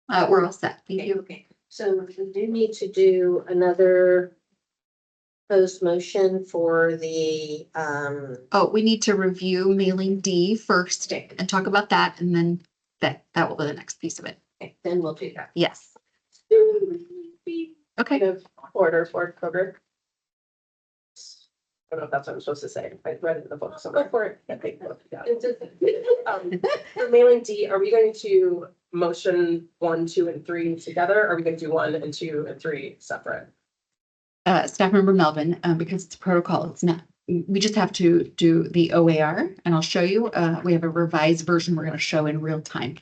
We're all set. Thank you. Okay, so we do need to do another proposed motion for the, Oh, we need to review mailing D first and talk about that, and then that will be the next piece of it. okay, then we'll do that. Yes. Okay. Kind of order for Kroger. I don't know if that's what I'm supposed to say. I read it in the book somewhere. Go for it. I think, yeah. For mailing D, are we going to motion 1, 2, and 3 together? Or are we going to do 1 and 2 and 3 separate? Staff member Melvin, because it's protocol, it's not, we just have to do the OAR, and I'll show you. We have a revised version we're going to show in real time.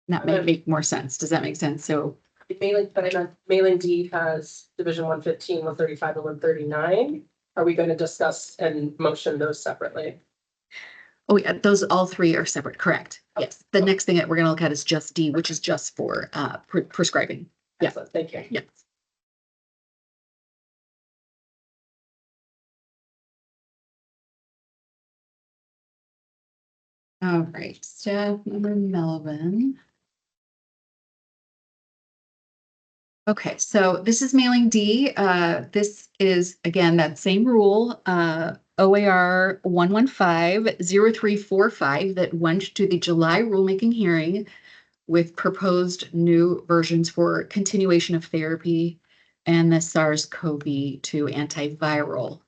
That may make more sense. Does that make sense? So Mailing D has Division 115, 135, and 139. Are we going to discuss and motion those separately? oh yeah, those all three are separate, correct? Yes. The next thing that we're going to look at is just D, which is just for prescribing. Yeah. Excellent, thank you. Yes. All right, staff member Melvin. Okay, so this is mailing D. This is, again, that same rule, OAR 115-0345 that went to the July rulemaking hearing with proposed new versions for continuation of therapy and the SARS-CoV-2 antiviral.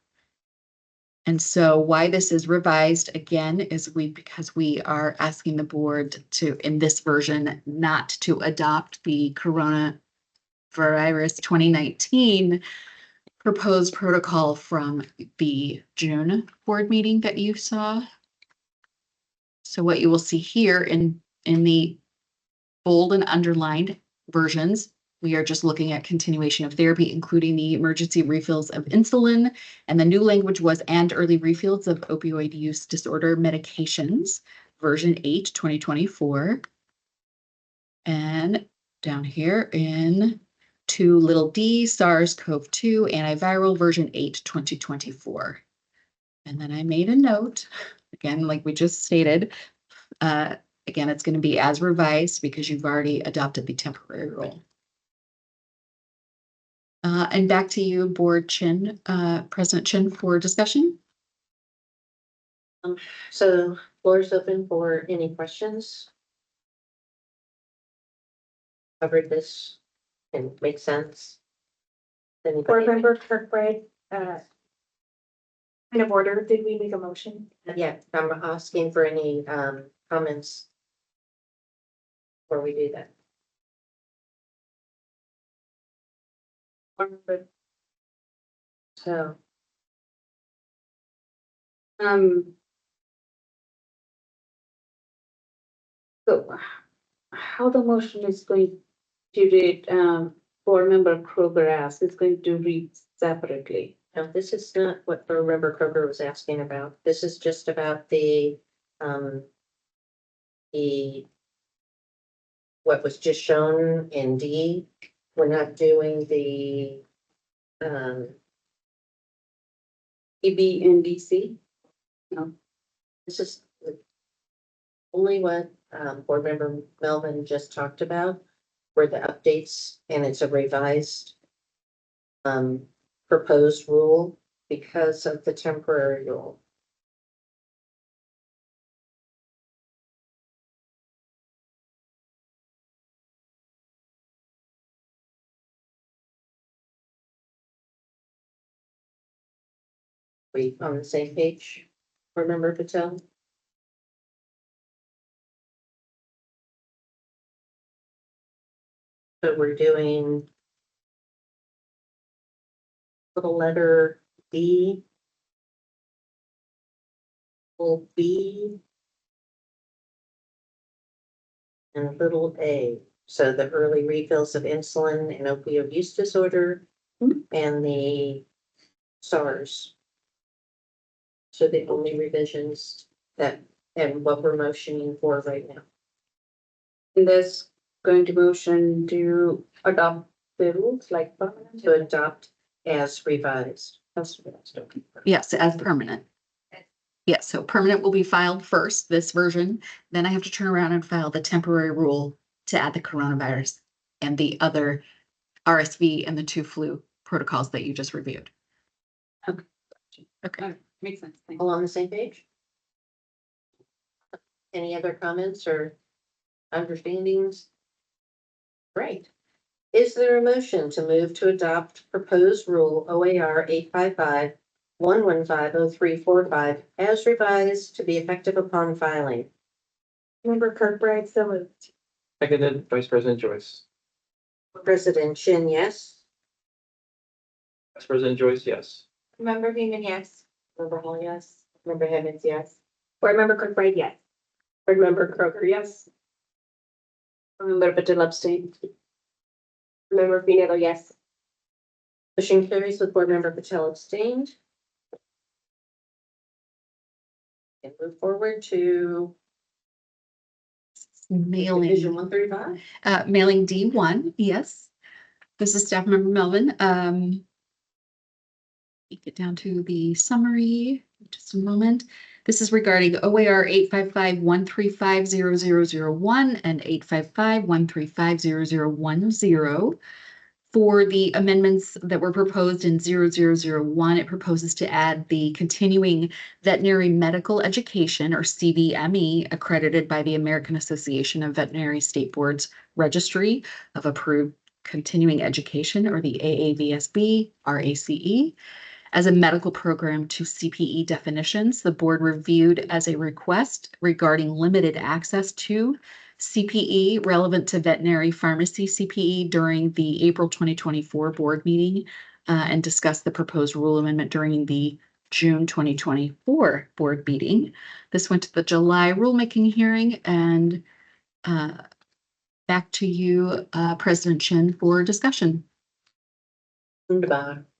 And so why this is revised again is because we are asking the board to, in this version, not to adopt the coronavirus 2019 proposed protocol from the June board meeting that you saw. So what you will see here in the bold and underlined versions, we are just looking at continuation of therapy, including the emergency refills of insulin. And the new language was and early refills of opioid use disorder medications, version 8, 2024. And down here in 2 little d, SARS-CoV-2 antiviral, version 8, 2024. And then I made a note, again, like we just stated, again, it's going to be as revised because you've already adopted the temporary rule. And back to you, Board Chin, President Chin, for discussion. So floor is open for any questions. Covered this and make sense. Board member Kirkbride, point of order, did we make a motion? Yeah, I'm asking for any comments before we do that. So So how the motion is going to read, board member Kroger asked, it's going to read separately. now this is not what the Member Kroger was asking about. This is just about the what was just shown in D. We're not doing the EB and DC. this is only what Board Member Melvin just talked about were the updates, and it's a revised proposed rule because of the temporary rule. We on the same page, Board Member Patel? So we're doing little letter D, little B, and little A. So the early refills of insulin and opioid use disorder and the SARS. So the only revisions that, and what we're motioning for right now. And there's going to motion to adopt the rules like permanent. To adopt as revised. Yes, as permanent. Yes, so permanent will be filed first, this version. Then I have to turn around and file the temporary rule to add the coronavirus and the other RSV and the 2 flu protocols that you just reviewed. Okay. Okay. Makes sense. Thank All on the same page? Any other comments or understandings? Great. Is there a motion to move to adopt proposed rule OAR 855-1150345 as revised to be effective upon filing? Member Kirkbride, so moved. Seconded, Vice President Joyce. President Chin, yes. Vice President Joyce, yes. Member Beeman, yes. Member Hall, yes. Member Higgins, yes. Board Member Kirkbride, yes. Board Member Kroger, yes. Member Patel abstain. Member Pinero, yes. Motion carries with Board Member Patel abstained. And move forward to Division Mailing, 135. mailing D1, yes. This is Staff Member Melvin. Get down to the summary, just a moment. This is regarding OAR 855-135-0001 and 855-135-0010. For the amendments that were proposed in 0001, it proposes to add the continuing veterinary medical education, or CVME, accredited by the American Association of Veterinary State Boards Registry of Approved Continuing Education, or the AAVSB RACE. As a medical program to CPE definitions, the board reviewed as a request regarding limited access to CPE relevant to veterinary pharmacy CPE during the April 2024 board meeting and discussed the proposed rule amendment during the June 2024 board meeting. This went to the July rulemaking hearing, and back to you, President Chin, for discussion.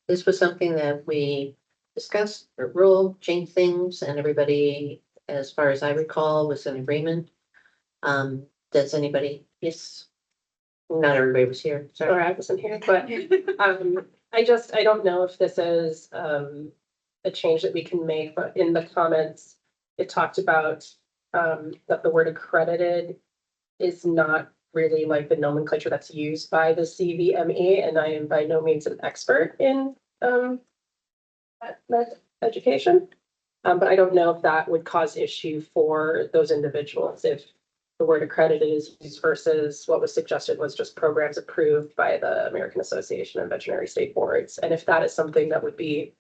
This was something that we discussed, the rule, changed things, and everybody, as far as I recall, was in agreement. Does anybody, yes? Not everybody was here, Sorry, sorry. I wasn't here, but I don't know if this is a change that we can make, but in the comments, it talked about that the word accredited is not really like the nomenclature that's used by the CVME, and I am by no means an expert in that education. But I don't know if that would cause issue for those individuals if the word accredited is used versus what was suggested was just programs approved by the American Association of Veterinary State Boards. And if that is something that would be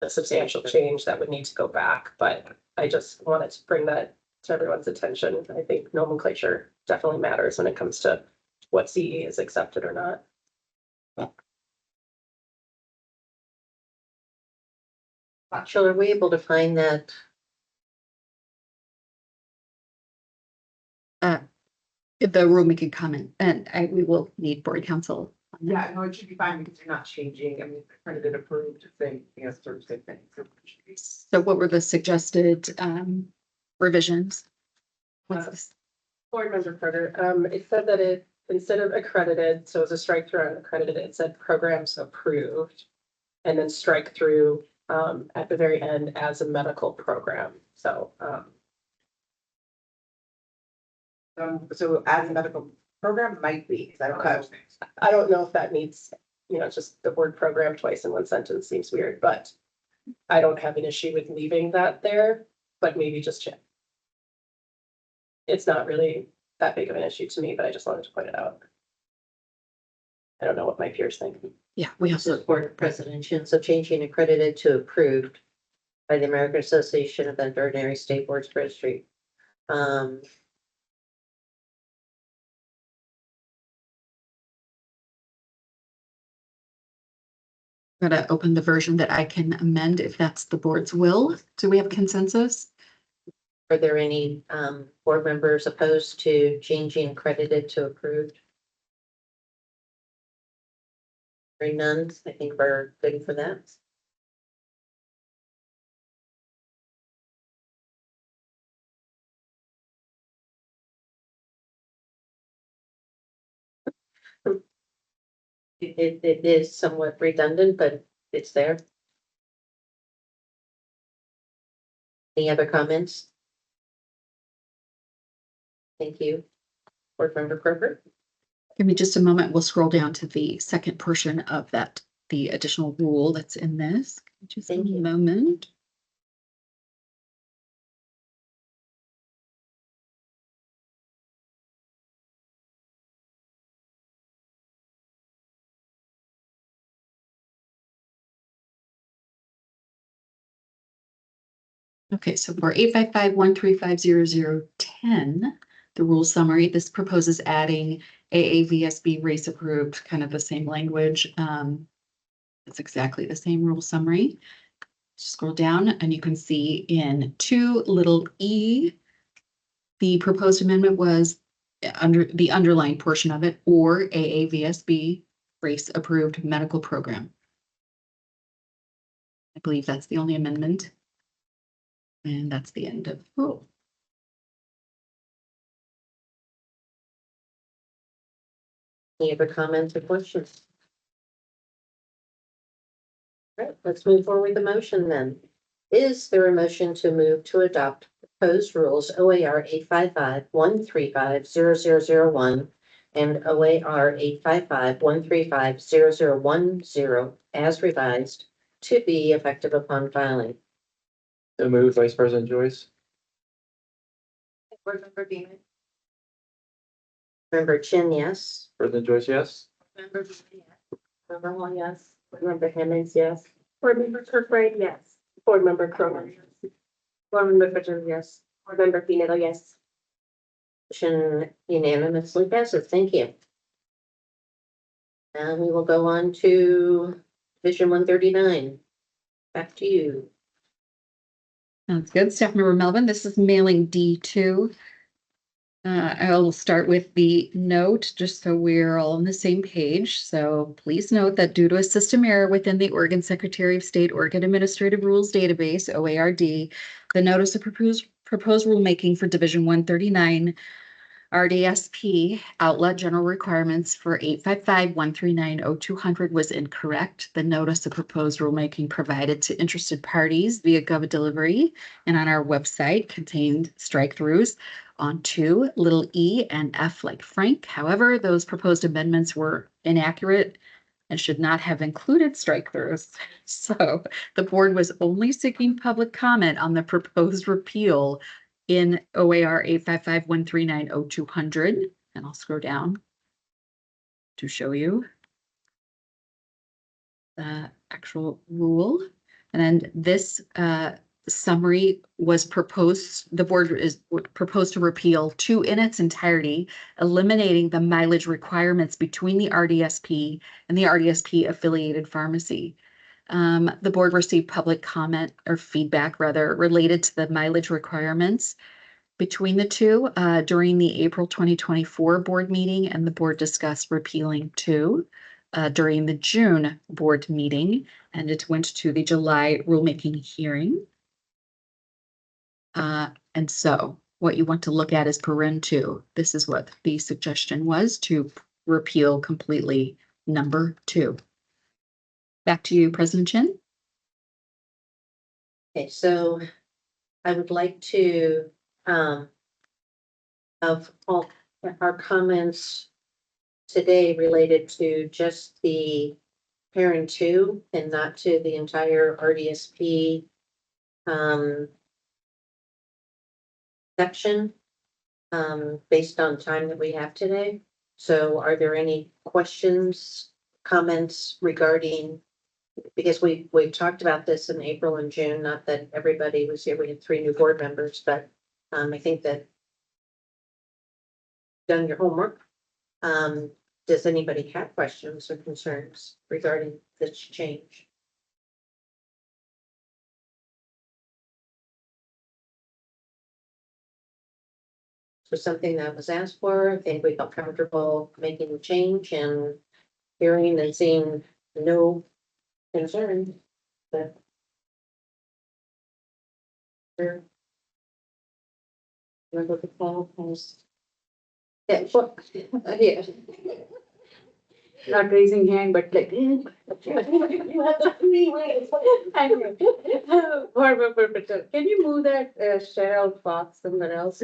a substantial change, that would need to go back. But I just wanted to bring that to everyone's attention. I think nomenclature definitely matters when it comes to what CE is accepted or not. Rachel, are we able to find that? The rulemaking comment, and we will need board counsel. on that. Yeah, no, it should be fine because you're not changing, I mean, accredited approved, same, yes, sort of same thing. So it should be- So what were the suggested revisions? What's this? Board Member Carter, it said that it, instead of accredited, so as a strike through on accredited, it said programs approved. And then strike through at the very end as a medical program, so So as a medical program might be, because I don't know. I don't know if that needs, just the word program twice in one sentence seems weird, but I don't have an issue with leaving that there, but maybe just check. It's not really that big of an issue to me, but I just wanted to point it out. I don't know what my peers think. Yeah, we also, Support President Chin, so changing accredited to approved by the American Association of Veterinary State Boards Registry. I'm gonna open the version that I can amend if that's the board's will. Do we have consensus? Are there any board members opposed to changing accredited to approved? Hearing none, I think we're good for that. It is somewhat redundant, but it's there. Any other comments? Thank you. Board Member Kroger. Give me just a moment. We'll scroll down to the second portion of that, the additional rule that's in this. Just a Thank you. moment. Okay, so for 855-135-0010, the rule summary, this proposes adding AAVSB race approved, kind of the same language. It's exactly the same rule summary. Scroll down and you can see in 2 little e, the proposed amendment was under the underlying portion of it, or AAVSB race approved medical program. I believe that's the only amendment. And that's the end of the rule. Any other comments or questions? All right, let's move forward with the motion then. Is there a motion to move to adopt proposed rules OAR 855-135-0001 and OAR 855-135-0010 as revised to be effective upon filing? So moved, Vice President Joyce. Board Member Beaman. Member Chin, yes. President Joyce, yes. Member Beaman, yes. Member Hall, yes. Board Member Hemmings, yes. Board Member Kirkbride, yes. Board Member Kroger. Board Member Fajar, yes. Board Member Pinero, yes. Motion unanimously passes. Thank you. And we will go on to Division 139. Back to you. Sounds good. Staff Member Melvin, this is mailing D2. I'll start with the note, just so we're all on the same page. So please note that due to a system error within the Oregon Secretary of State Oregon Administrative Rules Database, OARD, the notice of proposed rulemaking for Division 139 RDSP outlet general requirements for 855-139-0200 was incorrect. The notice of proposed rulemaking provided to interested parties via Gov Delivery and on our website contained strike-throughs on 2, little e and F like Frank. However, those proposed amendments were inaccurate and should not have included strike-throughs. So the board was only seeking public comment on the proposed repeal in OAR 855-139-0200, and I'll scroll down to show you the actual rule. And then this summary was proposed, the board is proposed to repeal 2 in its entirety, eliminating the mileage requirements between the RDSP and the RDSP affiliated pharmacy. The board received public comment or feedback rather related to the mileage requirements between the two during the April 2024 board meeting, and the board discussed repealing 2 during the June board meeting, and it went to the July rulemaking hearing. And so what you want to look at is paren 2. This is what the suggestion was, to repeal completely number 2. Back to you, President Chin. Okay, so I would like to, of all our comments today related to just the parent 2 and not to the entire RDSP section, based on time that we have today. So are there any questions, comments regarding, because we talked about this in April and June, not that everybody was here, we had 3 new board members, but I think that done your homework. Does anybody have questions or concerns regarding this change? So something that was asked for, I think we felt comfortable making the change and hearing and seeing no concern, but sure. Remember the call has. Yeah, well, yeah. Not raising hand, but like. You have the 3 ways. Board Member Fajar, can you move that Cheryl Fox somewhere else?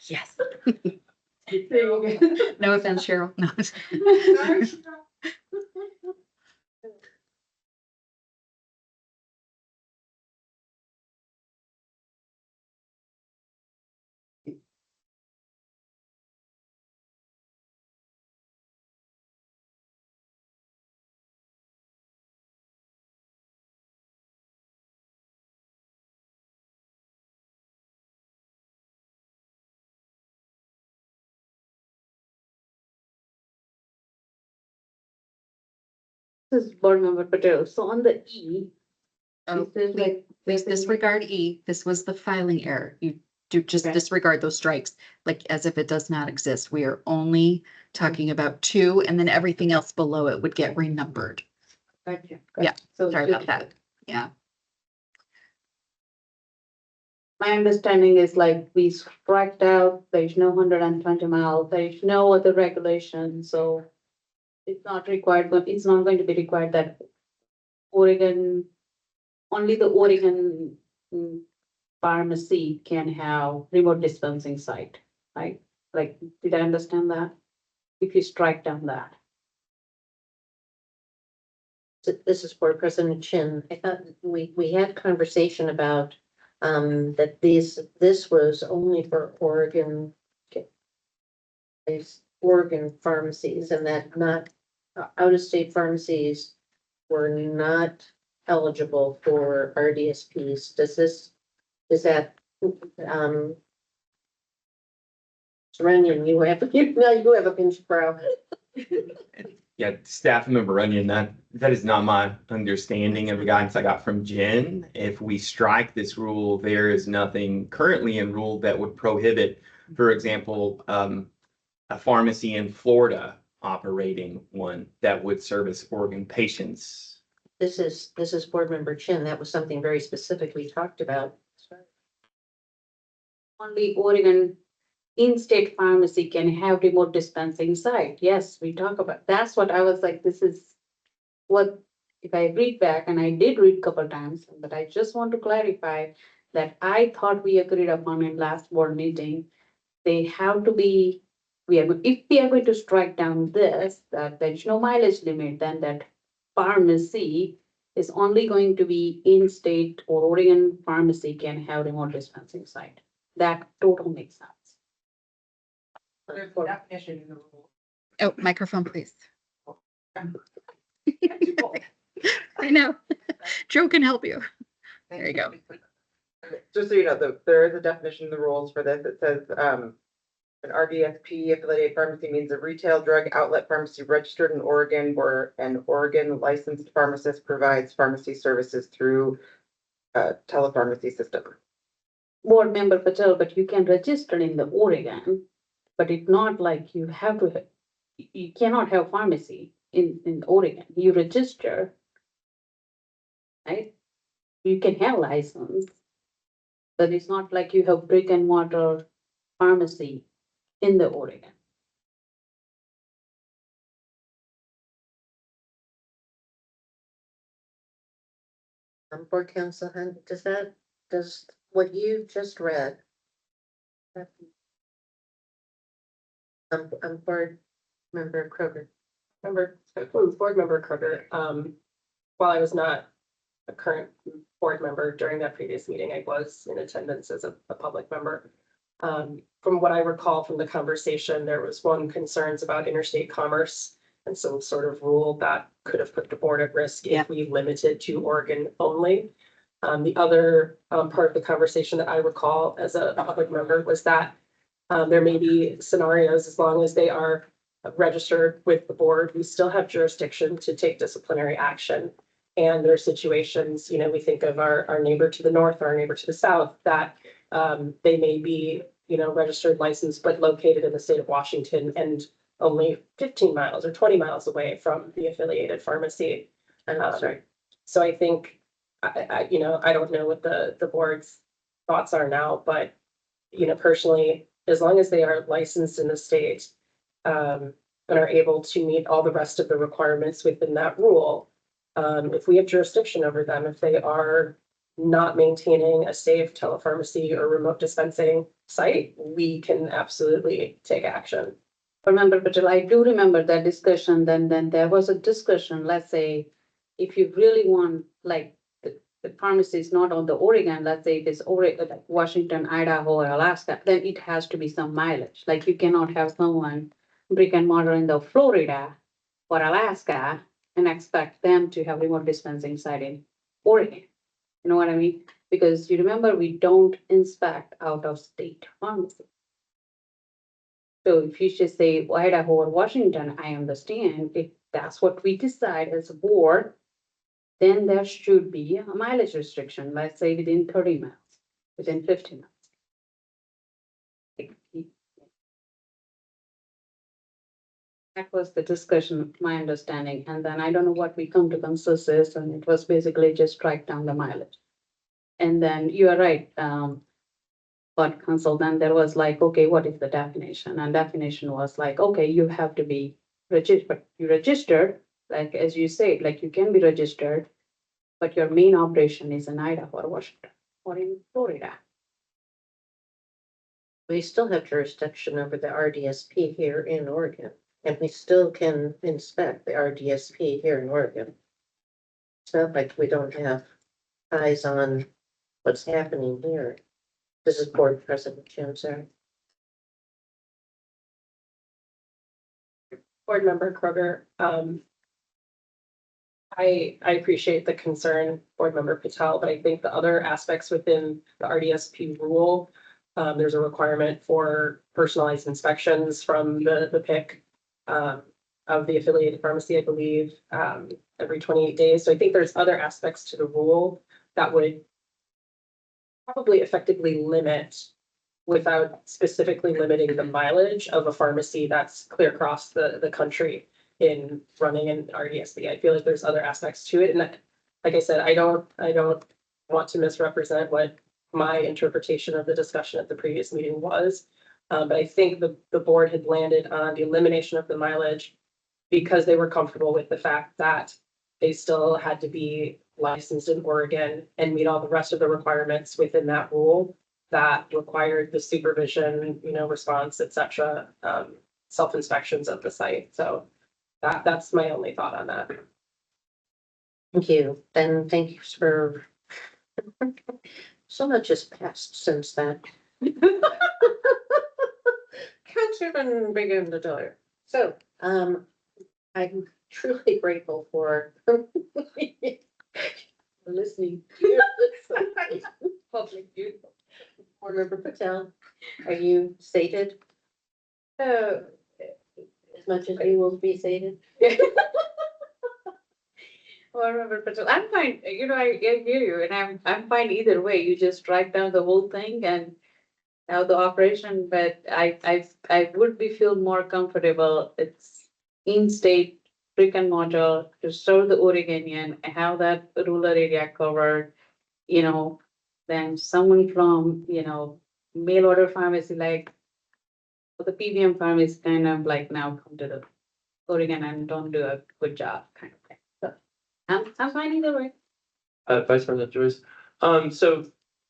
Yes. No offense, Cheryl. No. This is board member Patel. So on the E, Oh, this is like. please disregard E. This was the filing error. You do just Okay. disregard those strikes, like as if it does not exist. We are only talking about 2, and then everything else below it would get renumbered. Gotcha. Yeah, So sorry about just- that. Yeah. My understanding is like we striked out, there's no 120 miles, there's no other regulation, so. It's not required, but it's not going to be required that Oregon, only the Oregon pharmacy can have remote dispensing site, right? Like, did I understand that? If you strike down that. So this is Board President Chin. I thought we had conversation about that this was only for Oregon pharmacies, and that not out-of-state pharmacies were not eligible for RDSPs. Is that Runyon, you have a pinched brow. Yeah, staff member Runyon, that is not my understanding of the guidance I got from Jen. If we strike this rule, there is nothing currently in rule that would prohibit, for example, a pharmacy in Florida operating one that would service Oregon patients. This is Board Member Chin. That was something very specific we talked about. Only Oregon in-state pharmacy can have remote dispensing site. Yes, we talk about, that's what I was like, this is what, if I read back, and I did read a couple times, but I just want to clarify that I thought we agreed upon in last board meeting. They have to be, if we are going to strike down this, that there's no mileage limit, then that pharmacy is only going to be in-state or Oregon pharmacy can have remote dispensing site. That totally makes sense. There's a definition in the rule. Oh, microphone, please. I know. Joe can help you. There you go. Just so you know, there is a definition in the rules for this. It says, an RDSP affiliated pharmacy means a retail drug outlet pharmacy registered in Oregon where an Oregon licensed pharmacist provides pharmacy services through a telepharmacy system. Board member Patel, but you can register in the Oregon, but it's not like you have to, you cannot have pharmacy in Oregon. You register, right? You can have license, but it's not like you have brick and mortar pharmacy in the Oregon. Board Counsel, does what you just read? Board Member Kroger. Board member Carter, while I was not a current board member during that previous meeting, I was in attendance as a public member. From what I recall from the conversation, there was one concerns about interstate commerce and some sort of rule that could have put the board at risk Yeah. if we limited to Oregon only. The other part of the conversation that I recall as a public member was that there may be scenarios, as long as they are registered with the board, we still have jurisdiction to take disciplinary action. And there are situations, we think of our neighbor to the north or our neighbor to the south, that they may be, registered, licensed, but located in the state of Washington and only 15 miles or 20 miles away from the affiliated pharmacy. Sorry. So I think, I don't know what the board's thoughts are now, but, personally, as long as they are licensed in the state, and are able to meet all the rest of the requirements within that rule, if we have jurisdiction over them, if they are not maintaining a safe telepharmacy or remote dispensing site, we can absolutely take action. Remember, Patel, I do remember that discussion, then there was a discussion, let's say, if you really want, like, the pharmacy is not on the Oregon, let's say it is Oregon, like Washington, Idaho, or Alaska, then it has to be some mileage, like you cannot have someone brick and mortar in the Florida or Alaska and expect them to have remote dispensing site in Oregon. You know what I mean? Because you remember, we don't inspect out of state pharmacy. So if you just say Idaho or Washington, I understand if that's what we decide as a board, then there should be a mileage restriction, let's say within 30 miles, within 50 miles. That was the discussion, my understanding, and then I don't know what we come to consensus, and it was basically just strike down the mileage. And then you are right, but council, then there was like, okay, what is the definition? And definition was like, okay, you have to be registered, but you registered, like, as you said, like you can be registered, but your main operation is in Idaho or Washington or in Florida. We still have jurisdiction over the RDSP here in Oregon, and we still can inspect the RDSP here in Oregon. It's not like we don't have eyes on what's happening here. This is Board President Jim, sorry. Board Member Kroger, I appreciate the concern, Board Member Patel, but I think the other aspects within the RDSP rule, there's a requirement for personalized inspections from the PIC of the affiliated pharmacy, I believe, every 28 days. So I think there's other aspects to the rule that would probably effectively limit, without specifically limiting the mileage of a pharmacy that's clear across the country in running an RDSP. I feel like there's other aspects to it. And that, like I said, I don't want to misrepresent what my interpretation of the discussion at the previous meeting was. But I think the board had landed on the elimination of the mileage because they were comfortable with the fact that they still had to be licensed in Oregon and meet all the rest of the requirements within that rule that required the supervision, response, et cetera, self-inspections of the site. So that's my only thought on that. Thank you. And thank you for so much has passed since then. Can't even begin to tell you. So, I'm truly grateful for listening. Public view. Board Member Patel, are you sated? As much as you will be sated? Well, Robert Patel, I'm fine, I hear you, and I'm fine either way, you just strike down the whole thing and now the operation, but I would be feel more comfortable, it's in-state brick and mortar to serve the Oregonian, have that rural area covered, then someone from, mail order pharmacy, like the PBM pharmacy kind of like now come to the Oregon and don't do a good job kind of thing. So I'm fine either way. Vice President Joyce. So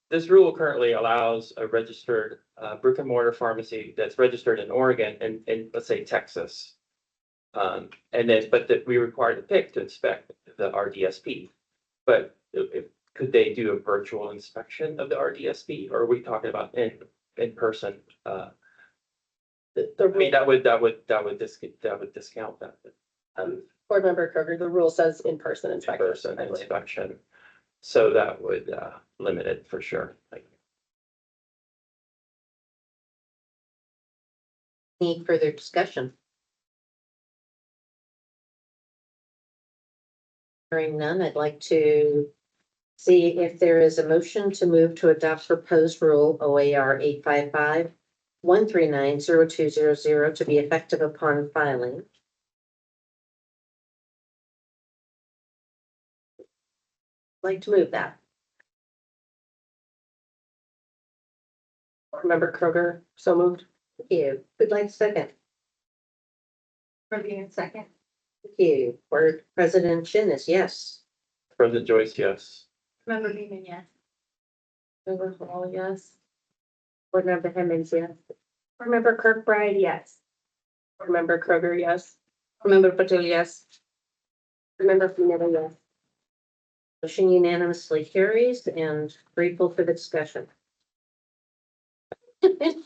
this rule currently allows a registered brick and mortar pharmacy that's registered in Oregon and let's say Texas. And then, but that we require the PIC to inspect the RDSP. But could they do a virtual inspection of the RDSP, or are we talking about in person? I mean, that would discount that. Board Member Kroger, the rule says in-person inspection. In-person inspection. So that would limit it for sure. Need further discussion? Hearing none, I'd like to see if there is a motion to move to adopt proposed rule OAR 855-139-0200 to be effective upon filing. Like to move that. Board Member Kroger, so moved. Thank you. Would like second. Vivian, second. Thank you. Board President Chin is yes. President Joyce, yes. Member Beeman, yes. Member Hall, yes. Board Member Hemmings, yes. Board Member Kirkbride, yes. Board Member Kroger, yes. Board Member Patel, yes. Board Member Fumero, yes. Motion unanimously carries and grateful for the discussion.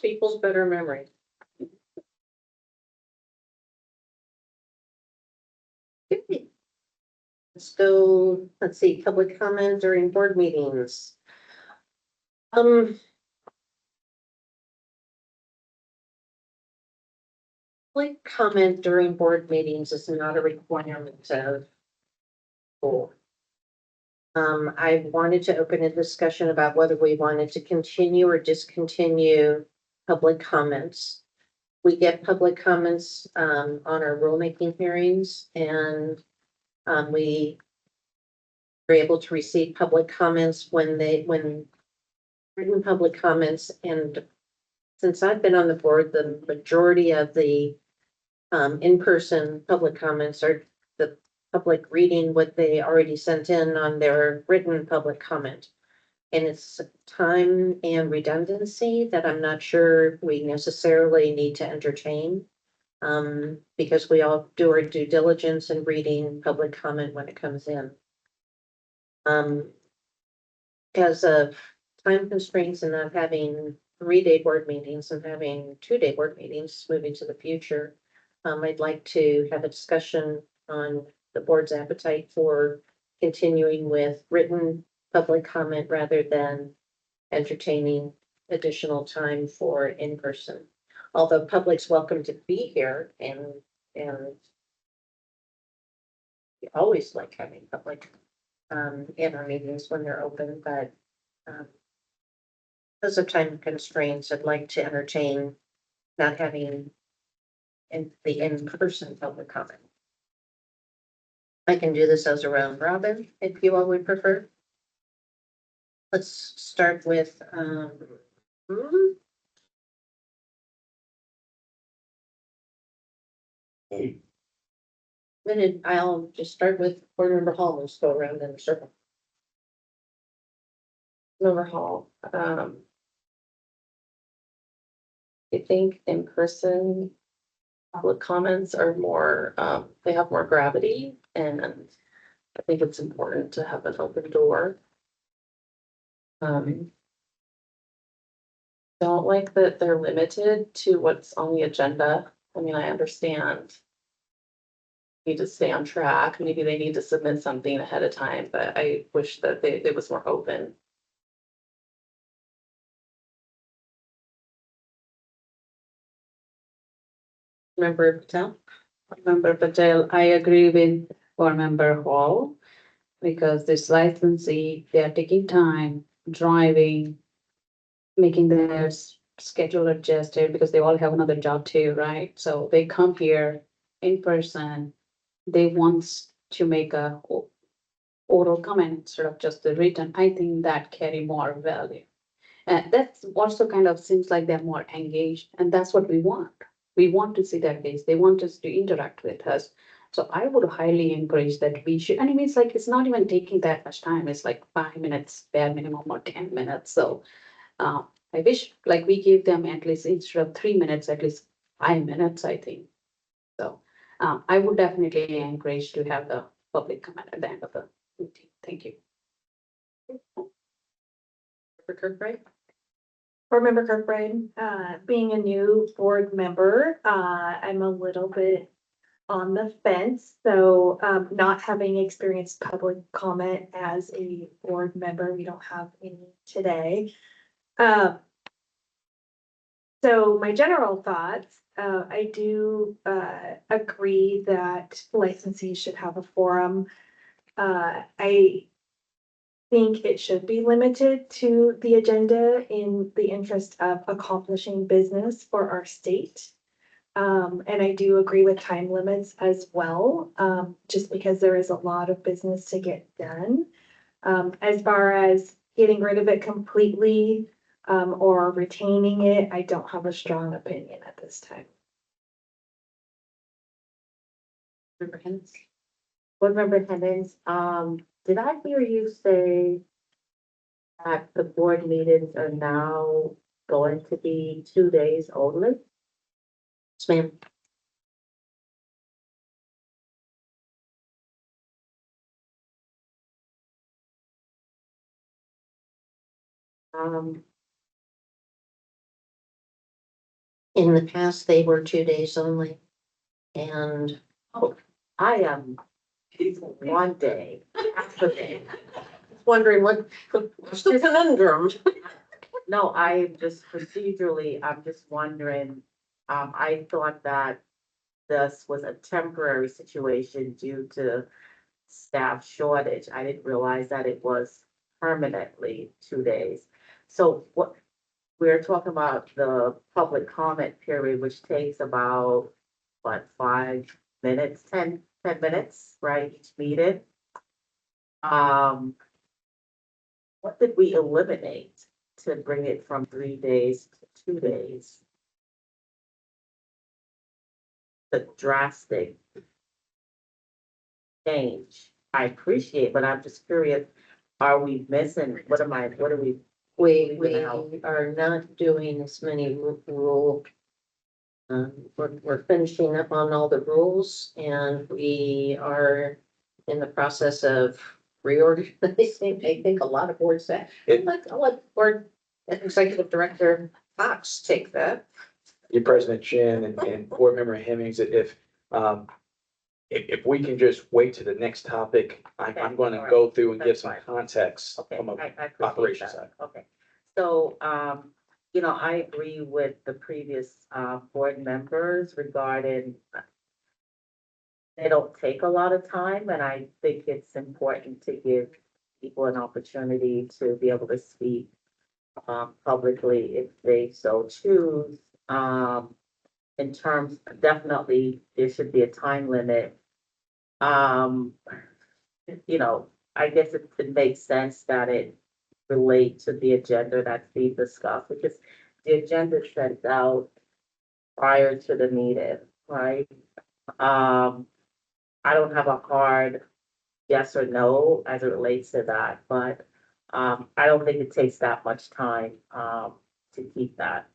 People's better memory. Okay. Let's go, let's see, public comment during board meetings. Public comment during board meetings is not a requirement of board. I wanted to open a discussion about whether we wanted to continue or discontinue public comments. We get public comments, on our rulemaking hearings and, we were able to receive public comments when written public comments. And since I've been on the board, the majority of the, in-person public comments are the public reading what they already sent in on their written public comment. And it's time and redundancy that I'm not sure we necessarily need to entertain. Because we all do our due diligence in reading public comment when it comes in. As of time constraints and not having 3-day board meetings and having 2-day board meetings moving to the future, I'd like to have a discussion on the board's appetite for continuing with written public comment rather than entertaining additional time for in-person. Although public's welcome to be here and we always like having public in our meetings when they're open, but because of time constraints, I'd like to entertain not having the in-person public comment. I can do this as a round robin if you all would prefer. Let's start with I'll just start with board member Hall and just go around in a circle. Member Hall, I think in person public comments are more, they have more gravity, and I think it's important to have an open door. Don't like that they're limited to what's on the agenda. I mean, I understand. Need to stay on track, maybe they need to submit something ahead of time, but I wish that it was more open. Member Patel? Member Patel, I agree with Board Member Hall. Because this licensee, they are taking time, driving, making their schedule adjusted because they all have another job too, right? So they come here in person. They want to make a oral comment instead of just the written. I think that carry more value. And that's also kind of seems like they're more engaged, and that's what we want. We want to see their face. They want us to interact with us. So I would highly encourage that we should, and I mean, it's like, it's not even taking that much time. It's like 5 minutes, bare minimum, or 10 minutes. So I wish like we give them at least instead of 3 minutes, at least 5 minutes, I think. So I would definitely encourage to have the public comment at the end of the meeting. Thank you. For Kirkbride? Board Member Kirkbride, being a new board member, I'm a little bit on the fence. So, not having experienced public comment as a board member, we don't have any today. So my general thoughts, I do, agree that licensees should have a forum. I think it should be limited to the agenda in the interest of accomplishing business for our state. And I do agree with time limits as well, just because there is a lot of business to get done. As far as getting rid of it completely, or retaining it, I don't have a strong opinion at this time. Member Hemmings? Board Member Hemmings, did I hear you say that the board meetings are now going to be 2 days only? Yes, ma'am. Um. In the past, they were 2 days only. And, oh, I am 1 day, half a day. Wondering what's the conundrum? No, I just procedurally, I'm just wondering, I thought that this was a temporary situation due to staff shortage. I didn't realize that it was permanently 2 days. So what, we're talking about the public comment period, which takes about, what, 5 minutes, 10 minutes, right, each meeting? What did we eliminate to bring it from 3 days to 2 days? The drastic change. I appreciate, but I'm just curious, are we missing, what are we? We are not doing as many rule. We're finishing up on all the rules and we are in the process of reorganizing. I think a lot of boards that, I'll let board executive director Fox take that. Your President Chin and Board Member Hemmings, if we can just wait to the next topic, I'm going to go through and give some context Okay, from I a appreciate operations that. side. Okay, so, you know, I agree with the previous, board members regarding they don't take a lot of time, and I think it's important to give people an opportunity to be able to speak, publicly if they so choose. In terms, definitely, there should be a time limit. Um, you know, I guess it makes sense that it relate to the agenda that's being discussed, because the agenda is sent out prior to the meeting, right? I don't have a hard yes or no as it relates to that, but, I don't think it takes that much time, to keep that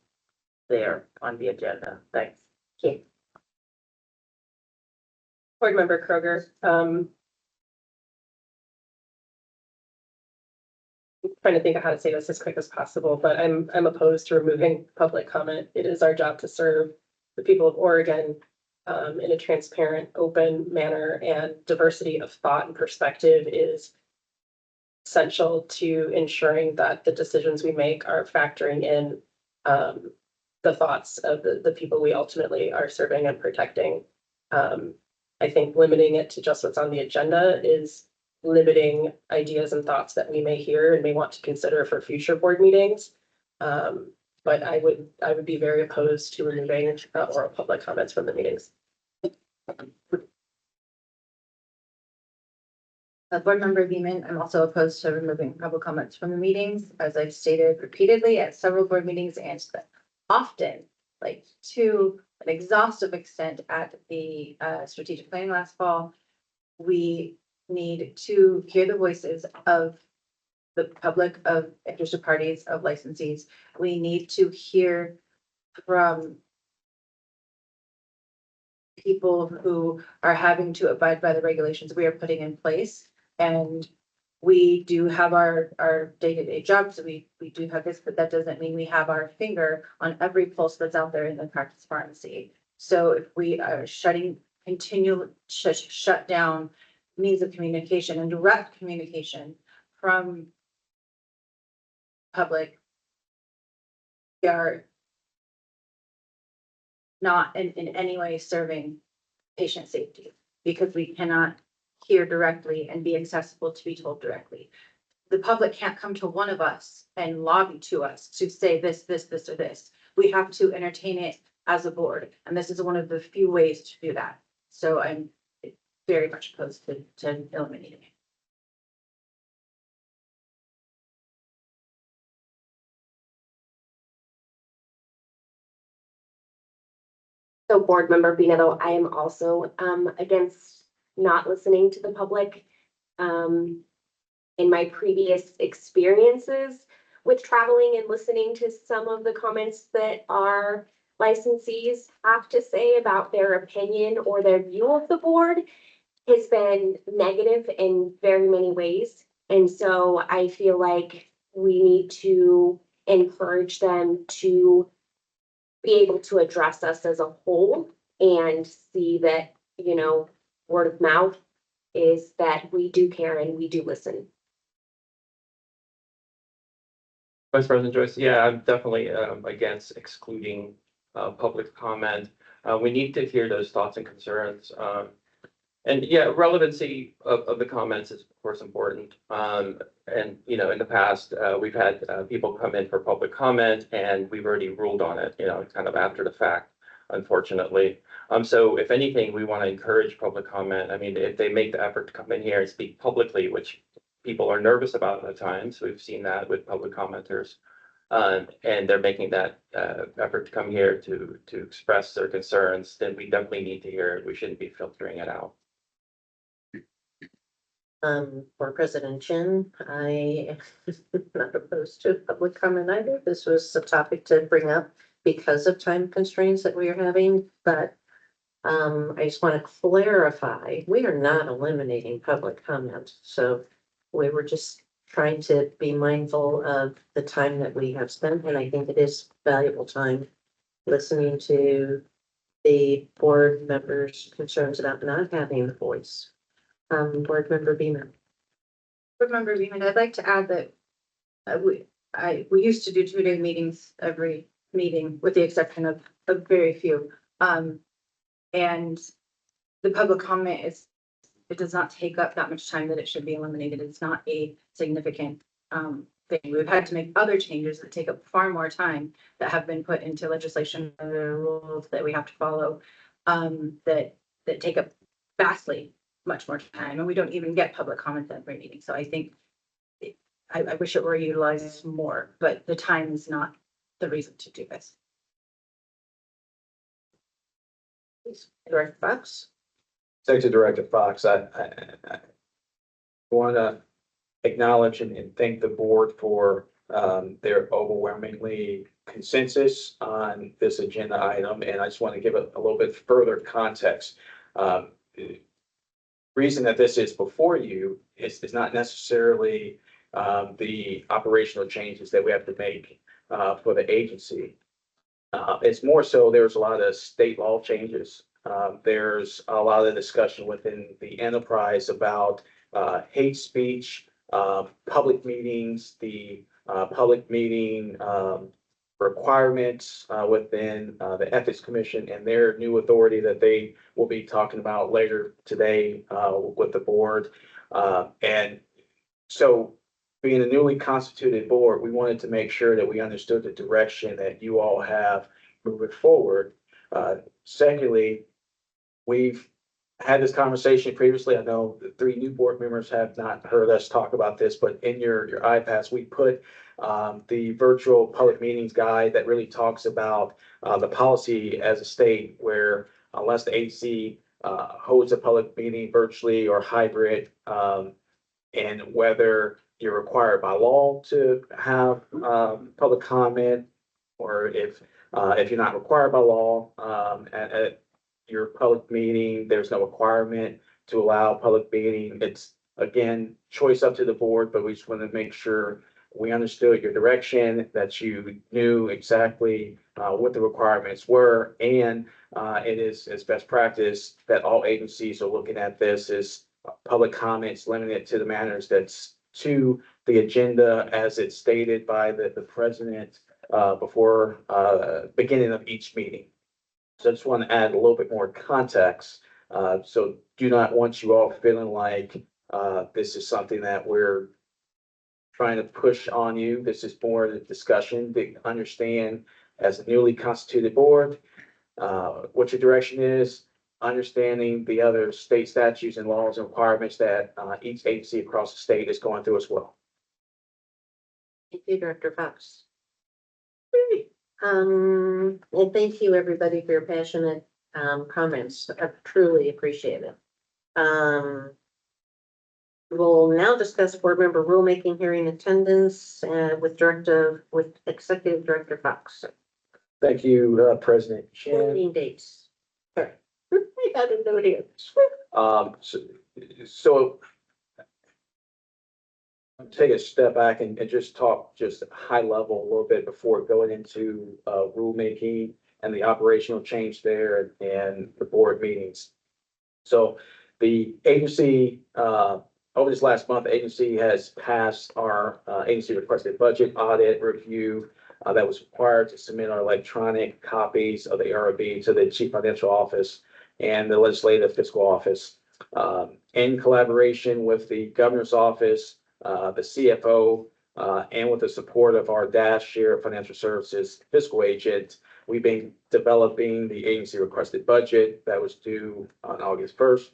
there on the agenda. Thanks. Okay. Board Member Kroger, trying to think of how to say this as quick as possible, but I'm opposed to removing public comment. It is our job to serve the people of Oregon in a transparent, open manner, and diversity of thought and perspective is essential to ensuring that the decisions we make are factoring in the thoughts of the people we ultimately are serving and protecting. I think limiting it to just what's on the agenda is limiting ideas and thoughts that we may hear and may want to consider for future board meetings. But I would be very opposed to removing oral public comments from the meetings. Board Member Beeman, I'm also opposed to removing public comments from the meetings, as I've stated repeatedly at several board meetings and often, like to an exhaustive extent at the strategic planning last fall. We need to hear the voices of the public, of interested parties, of licensees. We need to hear from people who are having to abide by the regulations we are putting in place. And we do have our day-to-day jobs, we do have this, but that doesn't mean we have our finger on every pulse that's out there in the practice pharmacy. So if we are shut down means of communication and direct communication from public, we are not in any way serving patient safety, because we cannot hear directly and be accessible to be told directly. The public can't come to one of us and lobby to us to say this, or this. We have to entertain it as a board, and this is one of the few ways to do that. So I'm very much opposed to eliminating it. So Board Member Binetto, I am also against not listening to the public. in my previous experiences with traveling and listening to some of the comments that our licensees have to say about their opinion or their view of the board has been negative in very many ways. And so I feel like we need to encourage them to be able to address us as a whole and see that, word of mouth is that we do care and we do listen. Vice President Joyce, yeah, I'm definitely against excluding public comment. We need to hear those thoughts and concerns. And yeah, relevancy of the comments is of course important. And in the past, we've had people come in for public comment and we've already ruled on it, kind of after the fact, unfortunately. So if anything, we want to encourage public comment. I mean, if they make the effort to come in here and speak publicly, which people are nervous about at times, we've seen that with public commenters. And they're making that effort to come here to express their concerns, then we definitely need to hear it. We shouldn't be filtering it out. For President Chin, I am not opposed to public comment either. This was a topic to bring up because of time constraints that we are having, but I just want to clarify, we are not eliminating public comment. So we were just trying to be mindful of the time that we have spent, and I think it is valuable time listening to the board members' concerns about not having the voice. Board Member Beaman. Board Member Beaman, I'd like to add that we used to do 2-day meetings every meeting, with the exception of very few. And the public comment it does not take up that much time that it should be eliminated. It's not a significant thing. We've had to make other changes that take up far more time that have been put into legislation, other rules that we have to follow, that take up vastly much more time, and we don't even get public comment at every meeting. So I think I wish it were utilized more, but the time is not the reason to do this. Director Fox. Thanks to Director Fox. I want to acknowledge and thank the board for their overwhelmingly consensus on this agenda item. And I just want to give a little bit further context. Reason that this is before you is not necessarily the operational changes that we have to make for the agency. It's more so there's a lot of state law changes. There's a lot of discussion within the enterprise about hate speech, public meetings, the public meeting requirements within the Ethics Commission and their new authority that they will be talking about later today with the board. And so being a newly constituted board, we wanted to make sure that we understood the direction that you all have moving forward. Secondly, we've had this conversation previously. I know the 3 new board members have not heard us talk about this, but in your iPads, we put the virtual public meetings guide that really talks about the policy as a state, where unless the agency holds a public meeting virtually or hybrid, and whether you're required by law to have public comment, or if you're not required by law at your public meeting, there's no requirement to allow public meeting. It's again choice up to the board, but we just want to make sure we understood your direction, that you knew exactly what the requirements were, and it is best practice that all agencies are looking at this as public comments limited to the matters that's to the agenda as it's stated by the president before beginning of each meeting. So I just want to add a little bit more context. So do not want you all feeling like this is something that we're trying to push on you. This is more of a discussion to understand as a newly constituted board what your direction is, understanding the other state statutes and laws and requirements that each agency across the state is going through as well. Thank you, Director Fox. And thank you, everybody, for your passionate comments. I truly appreciate it. We'll now discuss board member rulemaking hearing attendance with Executive Director Fox. Thank you, President Chen. Meeting dates. Sorry. I had a note here. So take a step back and just talk just high level a little bit before going into rulemaking and the operational change there and the board meetings. So the agency, over this last month, the agency has passed our agency requested budget audit review that was required to submit our electronic copies of the ARB to the Chief Financial Office and the Legislative Fiscal Office. In collaboration with the Governor's Office, the CFO, and with the support of our DASH Share Financial Services fiscal agent, we've been developing the agency requested budget that was due on August 1st.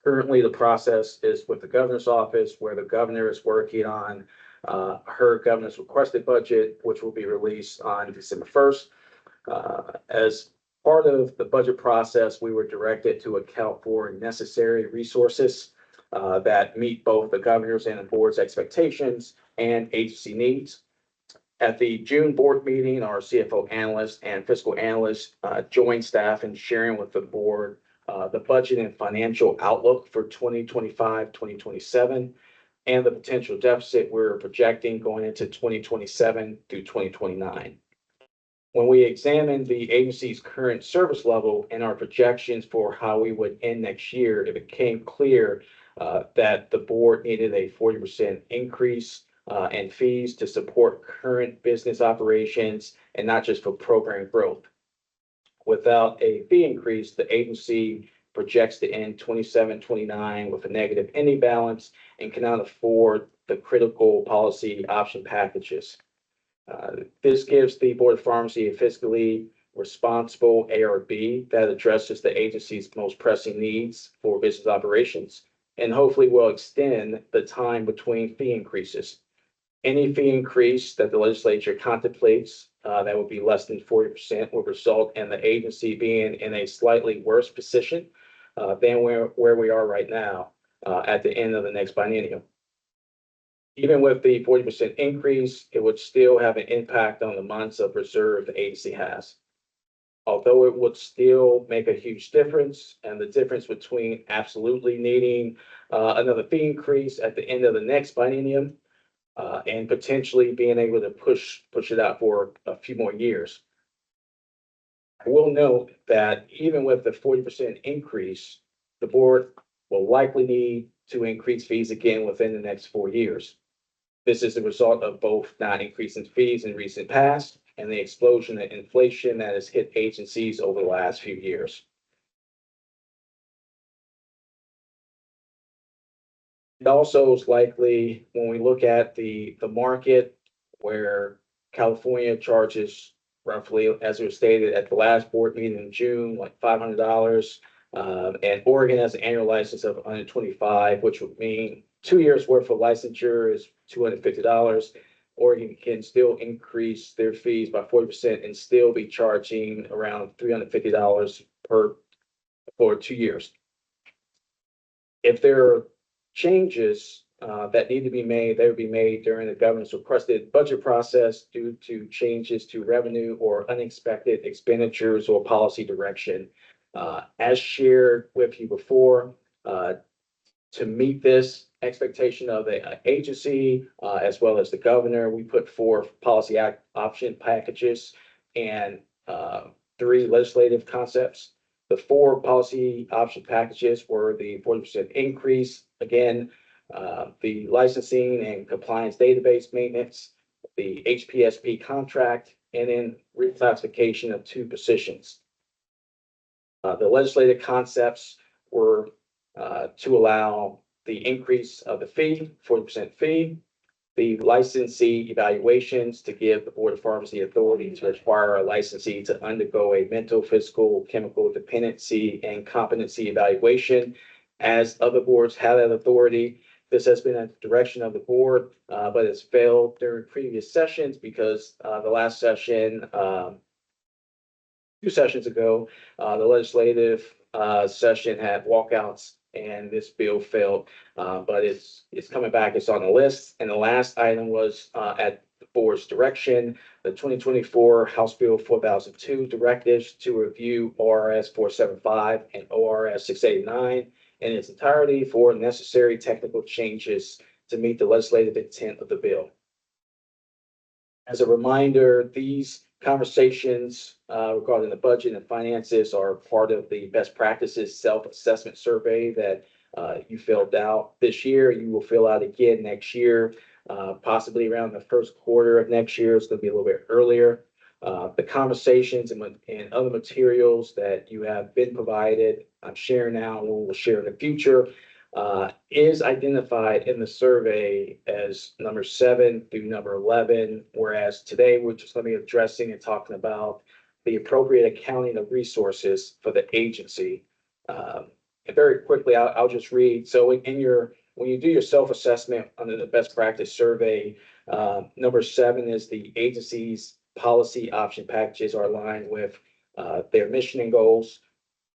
Currently, the process is with the Governor's Office, where the governor is working on her governor's requested budget, which will be released on December 1st. As part of the budget process, we were directed to account for necessary resources that meet both the governor's and the board's expectations and agency needs. At the June board meeting, our CFO analyst and fiscal analyst joined staff in sharing with the board the budget and financial outlook for 2025, 2027, and the potential deficit we're projecting going into 2027 through 2029. When we examined the agency's current service level and our projections for how we would end next year, it became clear that the board needed a 40% increase in fees to support current business operations and not just for program growth. Without a fee increase, the agency projects to end 27-29 with a negative ending balance and cannot afford the critical policy option packages. This gives the Board of Pharmacy a fiscally responsible ARB that addresses the agency's most pressing needs for business operations and hopefully will extend the time between fee increases. Any fee increase that the legislature contemplates that would be less than 40% will result in the agency being in a slightly worse position than where we are right now at the end of the next biennium. Even with the 40% increase, it would still have an impact on the months of reserve the agency has. Although it would still make a huge difference, and the difference between absolutely needing another fee increase at the end of the next biennium and potentially being able to push it out for a few more years. I will note that even with the 40% increase, the board will likely need to increase fees again within the next 4 years. This is a result of both not increasing fees in recent past and the explosion in inflation that has hit agencies over the last few years. It also is likely when we look at the market where California charges roughly, as it was stated at the last board meeting in June, like $500, and Oregon has an annual license of $125, which would mean 2 years worth of licensure is $250. Oregon can still increase their fees by 40% and still be charging around $350 for 2 years. If there are changes that need to be made, they would be made during the governor's requested budget process due to changes to revenue or unexpected expenditures or policy direction. As shared with you before, to meet this expectation of the agency, as well as the governor, we put forth policy option packages and 3 legislative concepts. The 4 policy option packages were the 40% increase, again, the licensing and compliance database maintenance, the HPSP contract, and then reclassification of 2 positions. The legislative concepts were to allow the increase of the fee, 40% fee, the licensee evaluations to give the Board of Pharmacy authority to require a licensee to undergo a mental, physical, chemical dependency and competency evaluation. As other boards have that authority, this has been a direction of the board, but it's failed during previous sessions because the last session, 2 sessions ago, the legislative session had walkouts and this bill failed. But it's coming back. It's on the list. And the last item was at the board's direction, the 2024 House Bill 4002 directives to review ORS 475 and ORS 689 in its entirety for necessary technical changes to meet the legislative intent of the bill. As a reminder, these conversations regarding the budget and finances are part of the best practices self-assessment survey that you filled out this year. You will fill out again next year, possibly around the first quarter of next year. It's going to be a little bit earlier. The conversations and other materials that you have been provided, I'm sharing now and we'll share in the future, is identified in the survey as number 7 through number 11, whereas today we're just going to be addressing and talking about the appropriate accounting of resources for the agency. And very quickly, I'll just read. So when you do your self-assessment under the best practice survey, number 7 is the agency's policy option packages are aligned with their mission and goals.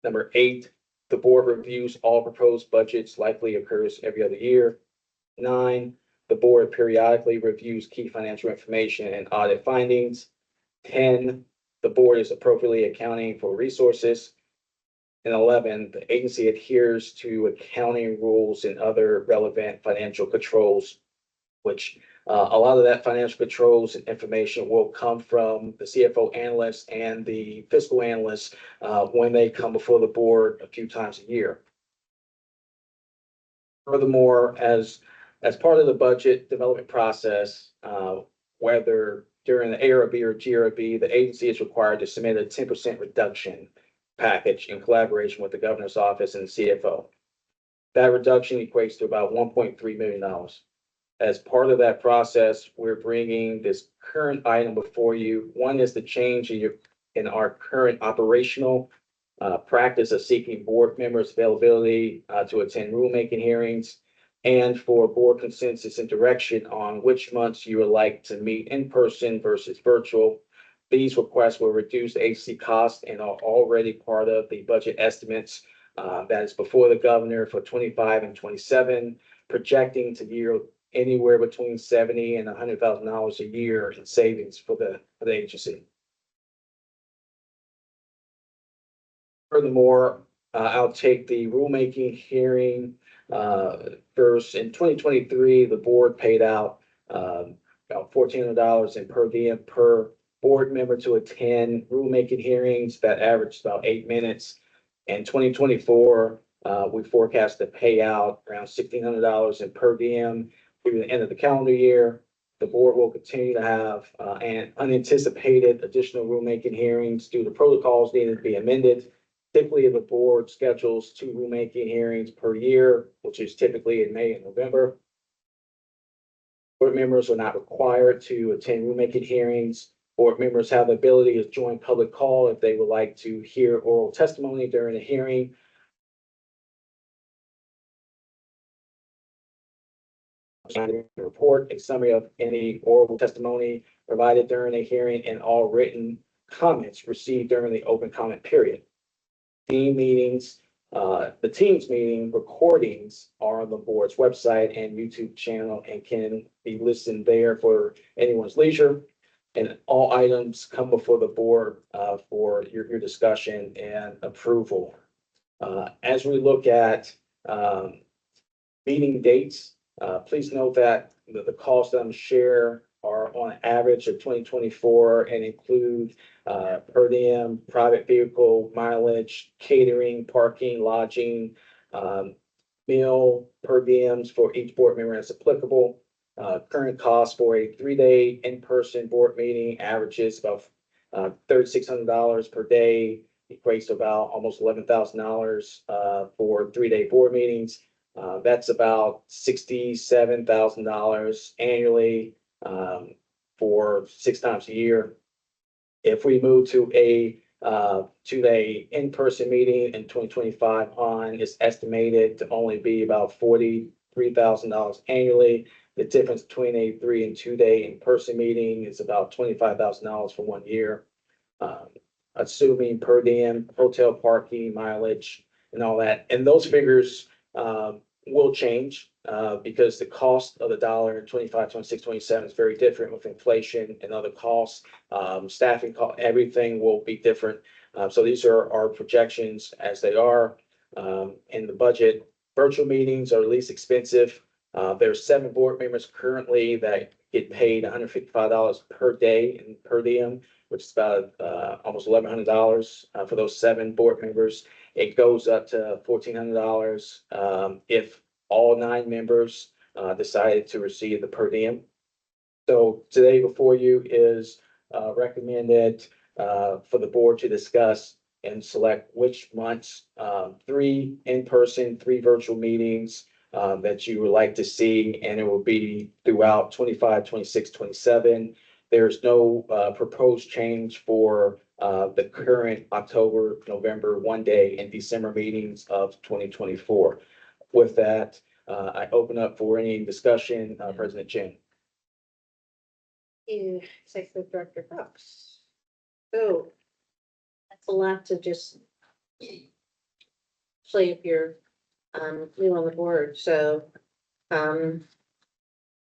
Number 8, the board reviews all proposed budgets, likely occurs every other year. 9, the board periodically reviews key financial information and audit findings. 10, the board is appropriately accounting for resources. And 11, the agency adheres to accounting rules and other relevant financial controls, which a lot of that financial controls and information will come from the CFO analyst and the fiscal analyst when they come before the board a few times a year. Furthermore, as part of the budget development process, whether during the ARB or GRB, the agency is required to submit a 10% reduction package in collaboration with the governor's office and the CFO. That reduction equates to about $1.3 million. As part of that process, we're bringing this current item before you. One is the change in our current operational practice of seeking board members' availability to attend rulemaking hearings, and for board consensus and direction on which months you would like to meet in person versus virtual. These requests will reduce the agency cost and are already part of the budget estimates that is before the governor for 25 and 27, projecting to yield anywhere between $70,000 and $100,000 a year in savings for the agency. Furthermore, I'll take the rulemaking hearing first. In 2023, the board paid out about $1,400 in per diem per board member to attend rulemaking hearings that averaged about 8 minutes. In 2024, we forecast to pay out around $1,600 in per diem through the end of the calendar year. The board will continue to have unanticipated additional rulemaking hearings due to protocols needing to be amended. Typically, the board schedules 2 rulemaking hearings per year, which is typically in May and November. Board members are not required to attend rulemaking hearings. Board members have the ability to join public call if they would like to hear oral testimony during a hearing. Report a summary of any oral testimony provided during a hearing and all written comments received during the open comment period. Team meetings, the team's meeting recordings are on the board's website and YouTube channel and can be listened there for anyone's leisure. And all items come before the board for your discussion and approval. As we look at meeting dates, please note that the costs that I'm share are on average of 2024 and include per diem, private vehicle mileage, catering, parking, lodging, meal per diems for each board member as applicable. Current cost for a 3-day in-person board meeting averages about $3,600 per day, equates to about almost $11,000 for 3-day board meetings. That's about $67,000 annually for 6 times a year. If we move to a 2-day in-person meeting in 2025 on, it's estimated to only be about $43,000 annually. The difference between a 3 and 2-day in-person meeting is about $25,000 for 1 year. Assuming per diem, hotel parking, mileage, and all that. And those figures will change, because the cost of the dollar in 25, 26, 27 is very different with inflation and other costs. Staffing cost, everything will be different. So these are our projections as they are, in the budget. Virtual meetings are least expensive. There's 7 board members currently that get paid $155 per day in per diem, which is about almost $1,100 for those 7 board members. It goes up to $1,400 if all 9 members decided to receive the per diem. So today before you is recommended for the board to discuss and select which months, 3 in-person, 3 virtual meetings that you would like to see, and it will be throughout 25, 26, 27. There's no proposed change for the current October, November, 1 day and December meetings of 2024. With that, I open up for any discussion, President Chen. Executive Director Fox. So that's a lot to just say if you're new on the board. So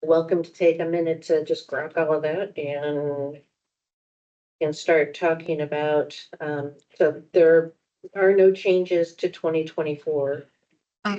welcome to take a minute to just grok all of that and start talking about so there are no changes to 2024.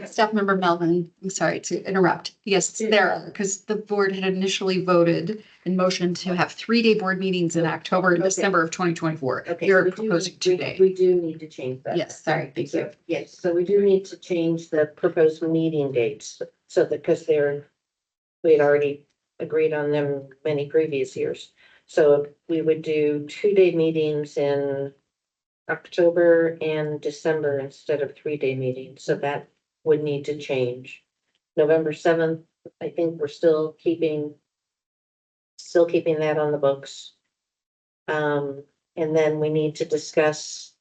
Staff member Melvin, I'm sorry to interrupt. Yes, there are, because the board had initially voted in motion to have 3-day board meetings in October and Okay. December of 2024. Okay. You're so we do- proposing 2-day. We do need to change that. Yes, sorry, thank you. Yes, so we do need to change the proposed meeting dates, so that, because we had already agreed on them many previous years. So we would do 2-day meetings in October and December instead of 3-day meetings, so that would need to change. November 7th, I think we're still keeping that on the books. And then we need to discuss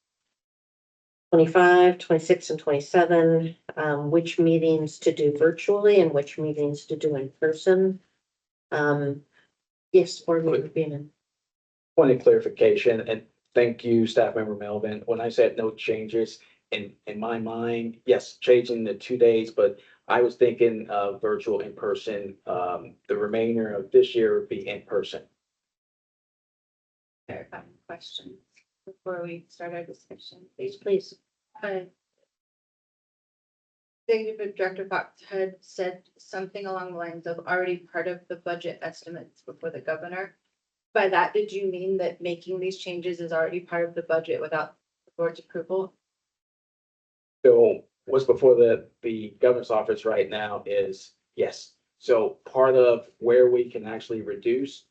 25, 26, and 27, which meetings to do virtually and which meetings to do in person. Yes, Board Member Beaman. Point of clarification, and thank you, staff member Melvin. When I said no changes, in my mind, yes, changing the 2 days, but I was thinking virtual in person. The remainder of this year would be in person. Clarifying question before we start our discussion. Please. Executive Director Fox had said something along the lines of already part of the budget estimates before the governor. By that, did you mean that making these changes is already part of the budget without the board's approval? So what's before the governor's office right now is, yes. So part of where we can actually reduce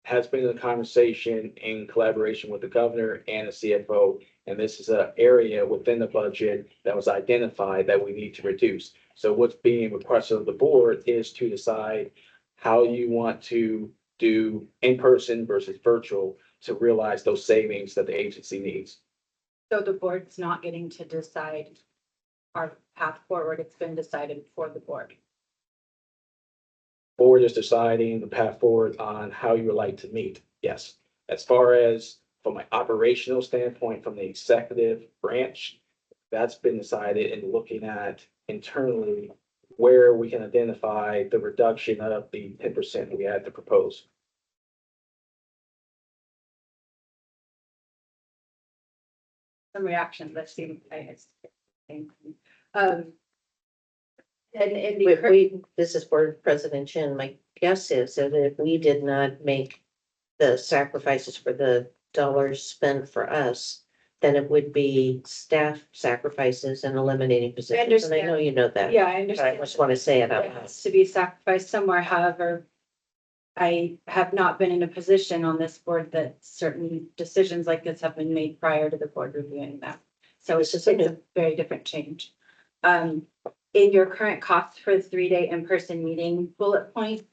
has been a conversation in collaboration with the governor and the CFO. And this is an area within the budget that was identified that we need to reduce. So what's being requested of the board is to decide how you want to do in-person versus virtual to realize those savings that the agency needs. So the board's not getting to decide our path forward. It's been decided for the board. Board is deciding the path forward on how you would like to meet. Yes. As far as from an operational standpoint, from the executive branch, that's been decided and looking at internally where we can identify the reduction of the 10% we had to propose. Some reactions that seem, I guess. And in the current, This is Board President Chin. My guess is that if we did not make the sacrifices for the dollars spent for us, then it would be staff sacrifices and eliminating positions. And I know you know that. yeah, I But I understand. just want to say it out It loud. has to be sacrificed somewhere. However, I have not been in a position on this board that certain decisions like this have been made prior to the board reviewing them. So it's just, it's a very different change. In your current cost for the 3-day in-person meeting bullet point,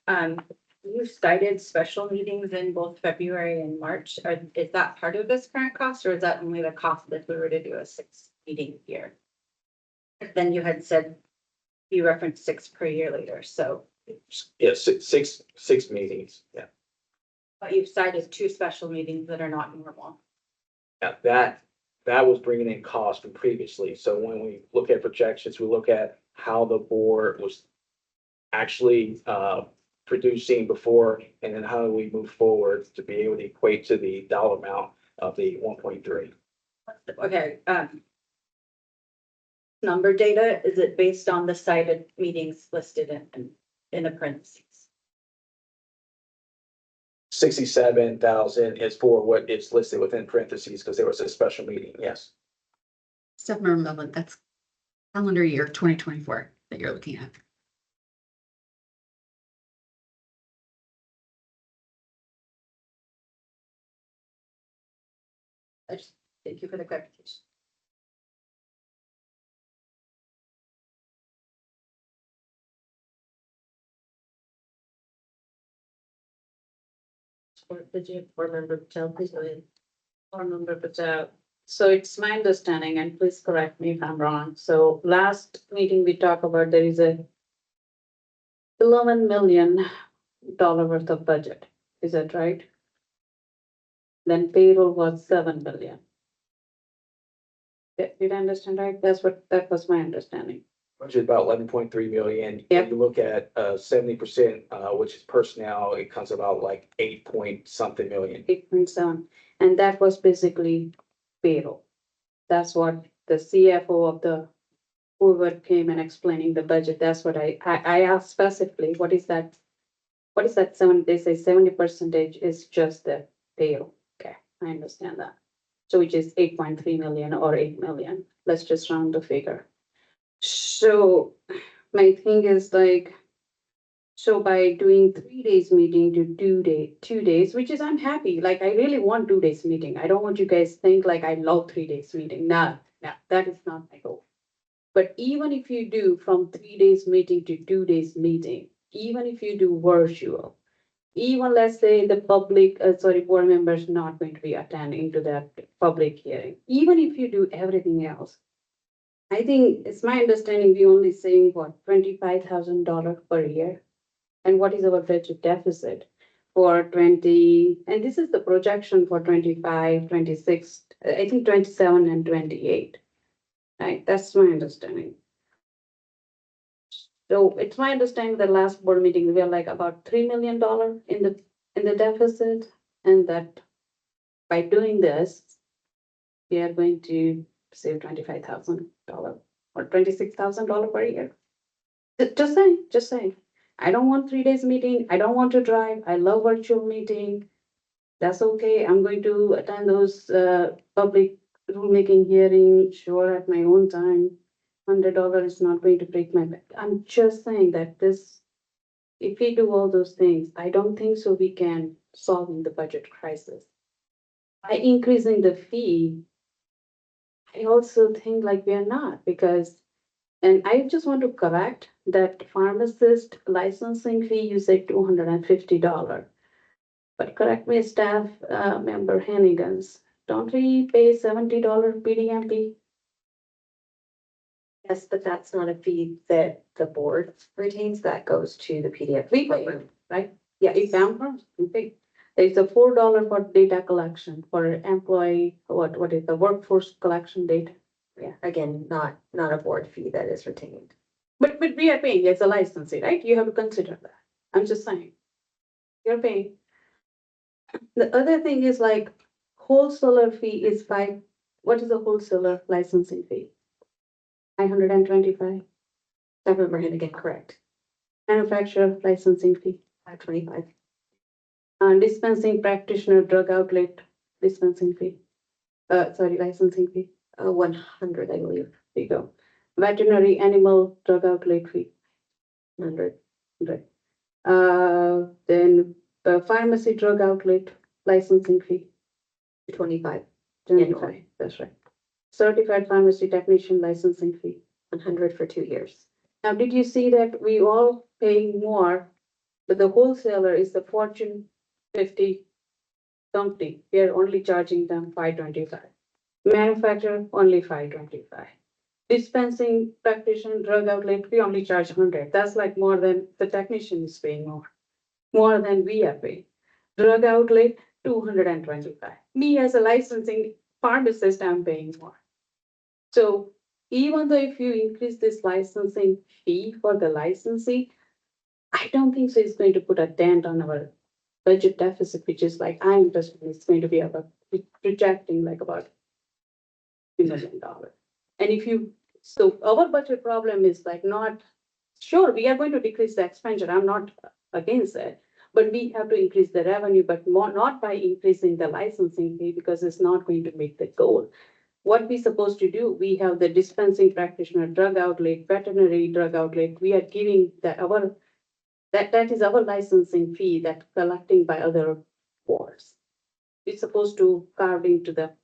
you cited special meetings in both February and March. Is that part of this current cost, or is that only the cost if we were to do a 6 meeting year? Then you had said you referenced 6 per year later, so. Yeah, six meetings. Yeah. But you've cited 2 special meetings that are not normal. Yeah, that was bringing in cost from previously. So when we look at projections, we look at how the board was actually producing before, and then how do we move forward to be able to equate to the dollar amount of the 1.3. Okay, number data, is it based on the cited meetings listed in the parentheses? 67,000 is for what is listed within parentheses, because there was a special meeting, yes. Steph, remember, that's calendar year 2024 that you're looking at. Thank you for the clarification. Or did you, board member Patel, please go ahead. Board Member Patel. So it's my understanding, and please correct me if I'm wrong. So last meeting we talked about there is a $11 million worth of budget. Is that right? Then payroll was 7 billion. Did I understand right? That was my understanding. Which is about 11.3 million. Yep. If you look at 70%, which is personnel, it comes about like 8 point something million. 8.7, and that was basically payroll. That's what the CFO of the whoever came and explaining the budget, that's what I asked specifically, what is that? What is that 7, they say 70% is just the payroll. Okay, I understand that. So which is 8.3 million or 8 million, let's just round the figure. So my thing is like, so by doing 3 days meeting to 2 days, which is I'm happy, like I really want 2 days meeting. I don't want you guys think like I love 3 days meeting. No, that is not my goal. But even if you do from 3 days meeting to 2 days meeting, even if you do virtual, even let's say the public, board members not going to be attending to that public hearing, even if you do everything else, I think it's my understanding we only saying what, $25,000 per year? And what is our budget deficit for 20, and this is the projection for 25, 26, I think 27 and 28. Right, that's my understanding. So it's my understanding the last board meeting, we were like about $3 million in the deficit, and that by doing this, we are going to save $25,000 or $26,000 per year. Just saying. I don't want 3 days meeting. I don't want to drive. I love virtual meeting. That's okay. I'm going to attend those public rulemaking hearing, sure, at my own time. $100 is not going to break my back. I'm just saying that this, if we do all those things, I don't think so we can solve the budget crisis. By increasing the fee, I also think like we are not, because, and I just want to correct that pharmacist licensing fee, you said $250. But correct me, staff member Hannigans, don't we pay $70 BDMP? Yes, but that's not a fee that the board retains, that goes to the PDF. We pay, program. right? Yes. If I'm wrong, we pay. There's a $4 for data collection for employee, what is the workforce collection data? Yeah, again, not a board fee that is retained. But we are paying, it's a licensing, right? You have to consider that. I'm just saying. You're paying. The other thing is like wholesaler fee is what is the wholesaler licensing fee? 525. Staff member Hannigan, correct. Manufacturer licensing fee. 525. Dispensing practitioner drug outlet dispensing fee. Licensing fee. 100, I believe. There you go. Veterinary animal drug outlet fee. 100. Right. Then pharmacy drug outlet licensing fee. 25. 25. That's right. Certified pharmacy technician licensing fee. 100 for 2 years. Now, did you see that we all paying more, but the wholesaler is the Fortune 50 company. We are only charging them 525. Manufacturer only 525. Dispensing practitioner drug outlet, we only charge 100. That's like more than the technician is paying more than we are paying. Drug outlet 225. Me as a licensing pharmacist, I'm paying more. So even though if you increase this licensing fee for the licensee, I don't think so it's going to put a dent on our budget deficit, which is like, I'm just, it's going to be about projecting like about $2 million. And if you, so our budget problem is like not, sure, we are going to decrease the expenditure, I'm not against it. But we have to increase the revenue, but more, not by increasing the licensing fee, because it's not going to make the goal. What we supposed to do, we have the dispensing practitioner, drug outlet, veterinary drug outlet, we are giving that is our licensing fee that collecting by other boards. It's supposed to carve into the,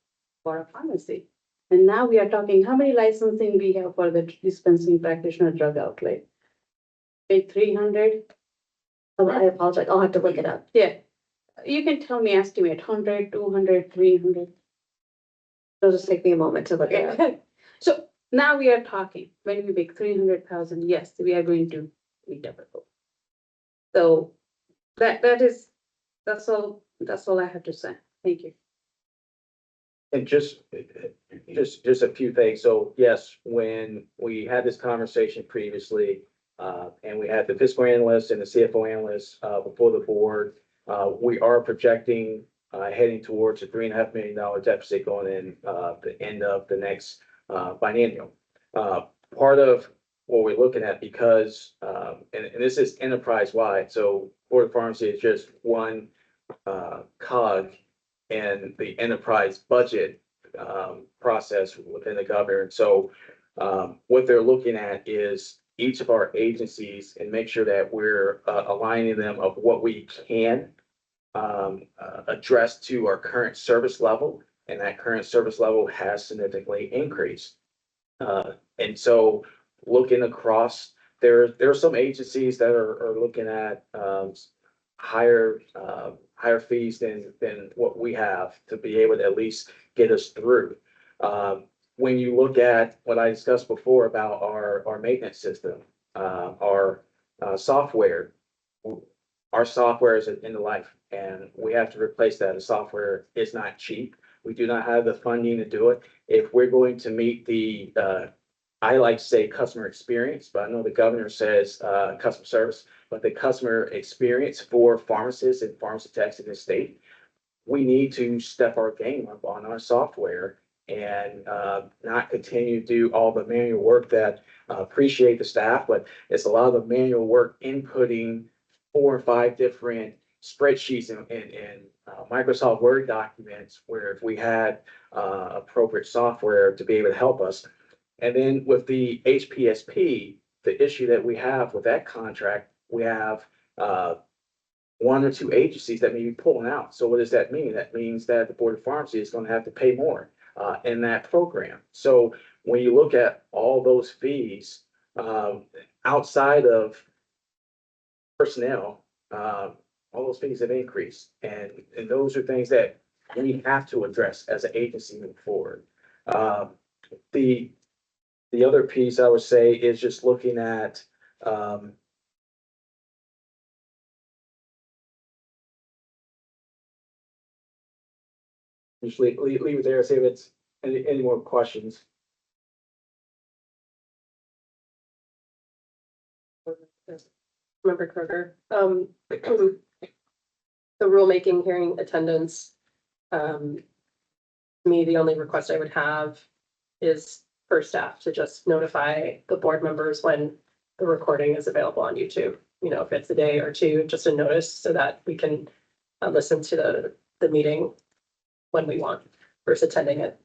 for a pharmacy. And now we are talking, how many licensing we have for the dispensing practitioner drug outlet? 300? Oh, I apologize, I'll have to look it up. Yeah, you can tell me, estimate 100, 200, 300. It'll just take me a moment to look it up. Okay, so now we are talking, when we make 300,000, yes, we are going to be double. So that's all I have to say. Thank you. And just a few things. So yes, when we had this conversation previously, and we had the fiscal analyst and the CFO analyst, before the board, we are projecting, heading towards a $3.5 million deficit going in, the end of the next, biennial. Part of what we're looking at, because, and this is enterprise-wide, so Board of Pharmacy is just one, cog in the enterprise budget, process within the government. So, what they're looking at is each of our agencies and make sure that we're, aligning them of what we can, address to our current service level, and that current service level has significantly increased. And so looking across, there are some agencies that are looking at, higher fees than what we have to be able to at least get us through. When you look at what I discussed before about our maintenance system, our software, our software is end of life, and we have to replace that. The software is not cheap. We do not have the funding to do it. If we're going to meet the, I like to say customer experience, but I know the governor says customer service, but the customer experience for pharmacists and pharmacy techs in the state, we need to step our game up on our software and not continue to do all the manual work that, appreciate the staff, but it's a lot of the manual work inputting 4 or 5 different spreadsheets and Microsoft Word documents, where if we had appropriate software to be able to help us. And then with the HPSP, the issue that we have with that contract, we have 1 or 2 agencies that may be pulling out. So what does that mean? That means that the Board of Pharmacy is going to have to pay more in that program. So when you look at all those fees outside of personnel, all those fees have increased. And those are things that we have to address as an agency moving forward. The other piece I would say is just looking at just leave it there, see if it's any more questions. Member Kroger, the rulemaking hearing attendance, me, the only request I would have is for staff to just notify the board members when the recording is available on YouTube. You know, if it's a day or two, just a notice so that we can listen to the meeting when we want versus attending it.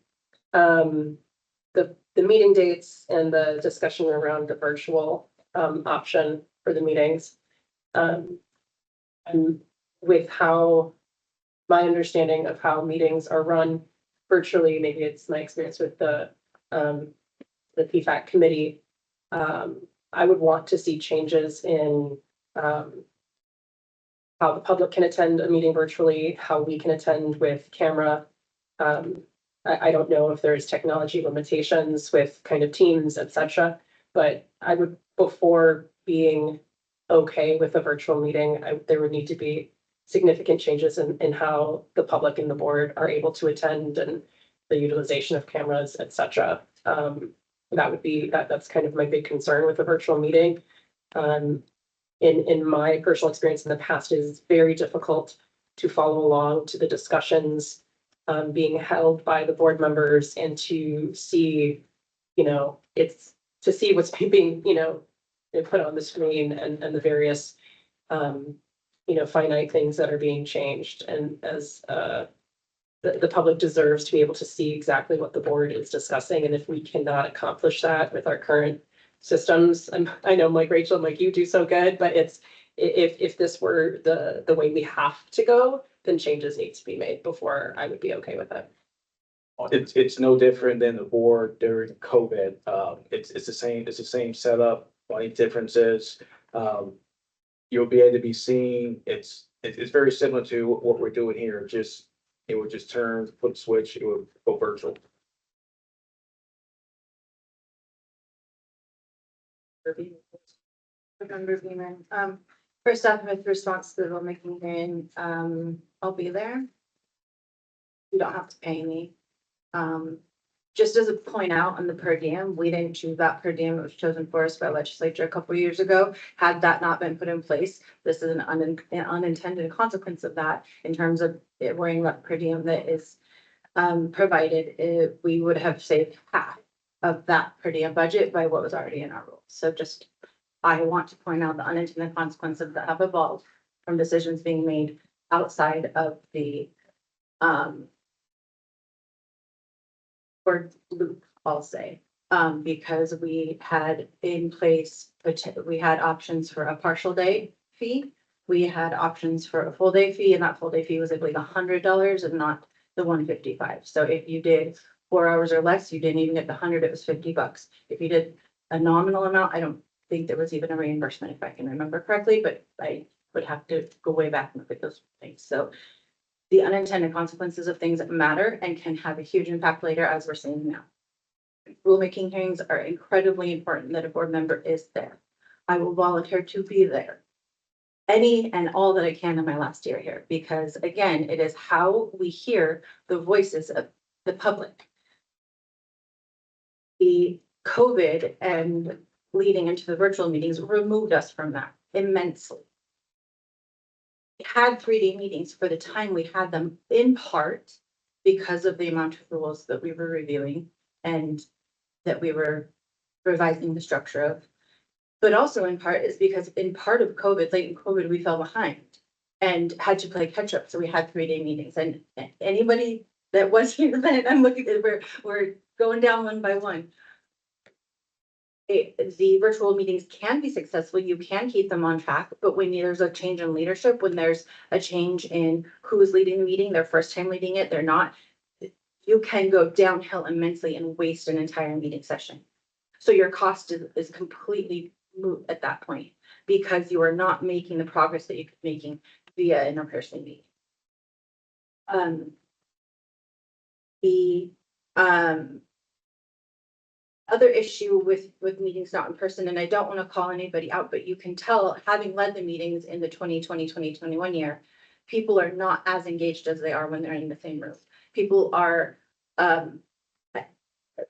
The meeting dates and the discussion around the virtual option for the meetings. And with how my understanding of how meetings are run virtually, maybe it's my experience with the PFAC committee. I would want to see changes in how the public can attend a meeting virtually, how we can attend with camera. I don't know if there's technology limitations with kind of Teams, etc. But I would, before being okay with a virtual meeting, there would need to be significant changes in how the public and the board are able to attend and the utilization of cameras, etc. That would be, that's kind of my big concern with a virtual meeting. In my personal experience in the past, it is very difficult to follow along to the discussions being held by the board members and to see, it's to see what's being, put on the screen and the various, finite things that are being changed. And as the public deserves to be able to see exactly what the board is discussing. And if we cannot accomplish that with our current systems, and I know Mike, Rachel, Mike, you do so good, but if this were the way we have to go, then changes need to be made before I would be okay with it. It's no different than the board during COVID. It's the same setup. Only difference is, you'll be able to be seen. It's very similar to what we're doing here. It would just turn, flip a switch, it would go virtual. Member Beaman, first off, with response to the rulemaking hearing, I'll be there. You don't have to pay me. Just as a point out on the per diem, we didn't choose that per diem. It was chosen for us by legislature a couple of years ago. Had that not been put in place, this is an unintended consequence of that in terms of it wearing that per diem that is provided. We would have saved half of that per diem budget by what was already in our rules. So just, I want to point out the unintended consequences that have evolved from decisions being made outside of the or loop, I'll say, because we had in place, we had options for a partial day fee. We had options for a full day fee, and that full day fee was, I believe, $100 and not the 155. So if you did 4 hours or less, you didn't even get the 100, it was $50. If you did a nominal amount, I don't think there was even a reimbursement, if I can remember correctly, but I would have to go way back and look at those things. So the unintended consequences of things that matter and can have a huge impact later, as we're seeing now. Rulemaking hearings are incredibly important that a board member is there. I will volunteer to be there. Any and all that I can in my last year here, because again, it is how we hear the voices of the public. The COVID and leading into the virtual meetings removed us from that immensely. We had 3D meetings for the time we had them, in part because of the amount of rules that we were reviewing and that we were revising the structure of. But also in part is because in part of COVID, late in COVID, we fell behind and had to play catch up. So we had 3-day meetings, and anybody that was here then, I'm looking at, we're going down one by one. The virtual meetings can be successful. You can keep them on track, but when there's a change in leadership, when there's a change in who's leading the meeting, their first time leading it, they're not, you can go downhill immensely and waste an entire meeting session. So your cost is completely moot at that point because you are not making the progress that you could be making via an in-person meeting. The other issue with meetings not in person, and I don't want to call anybody out, but you can tell, having led the meetings in the 2020-2021 year, people are not as engaged as they are when they're in the same room. People are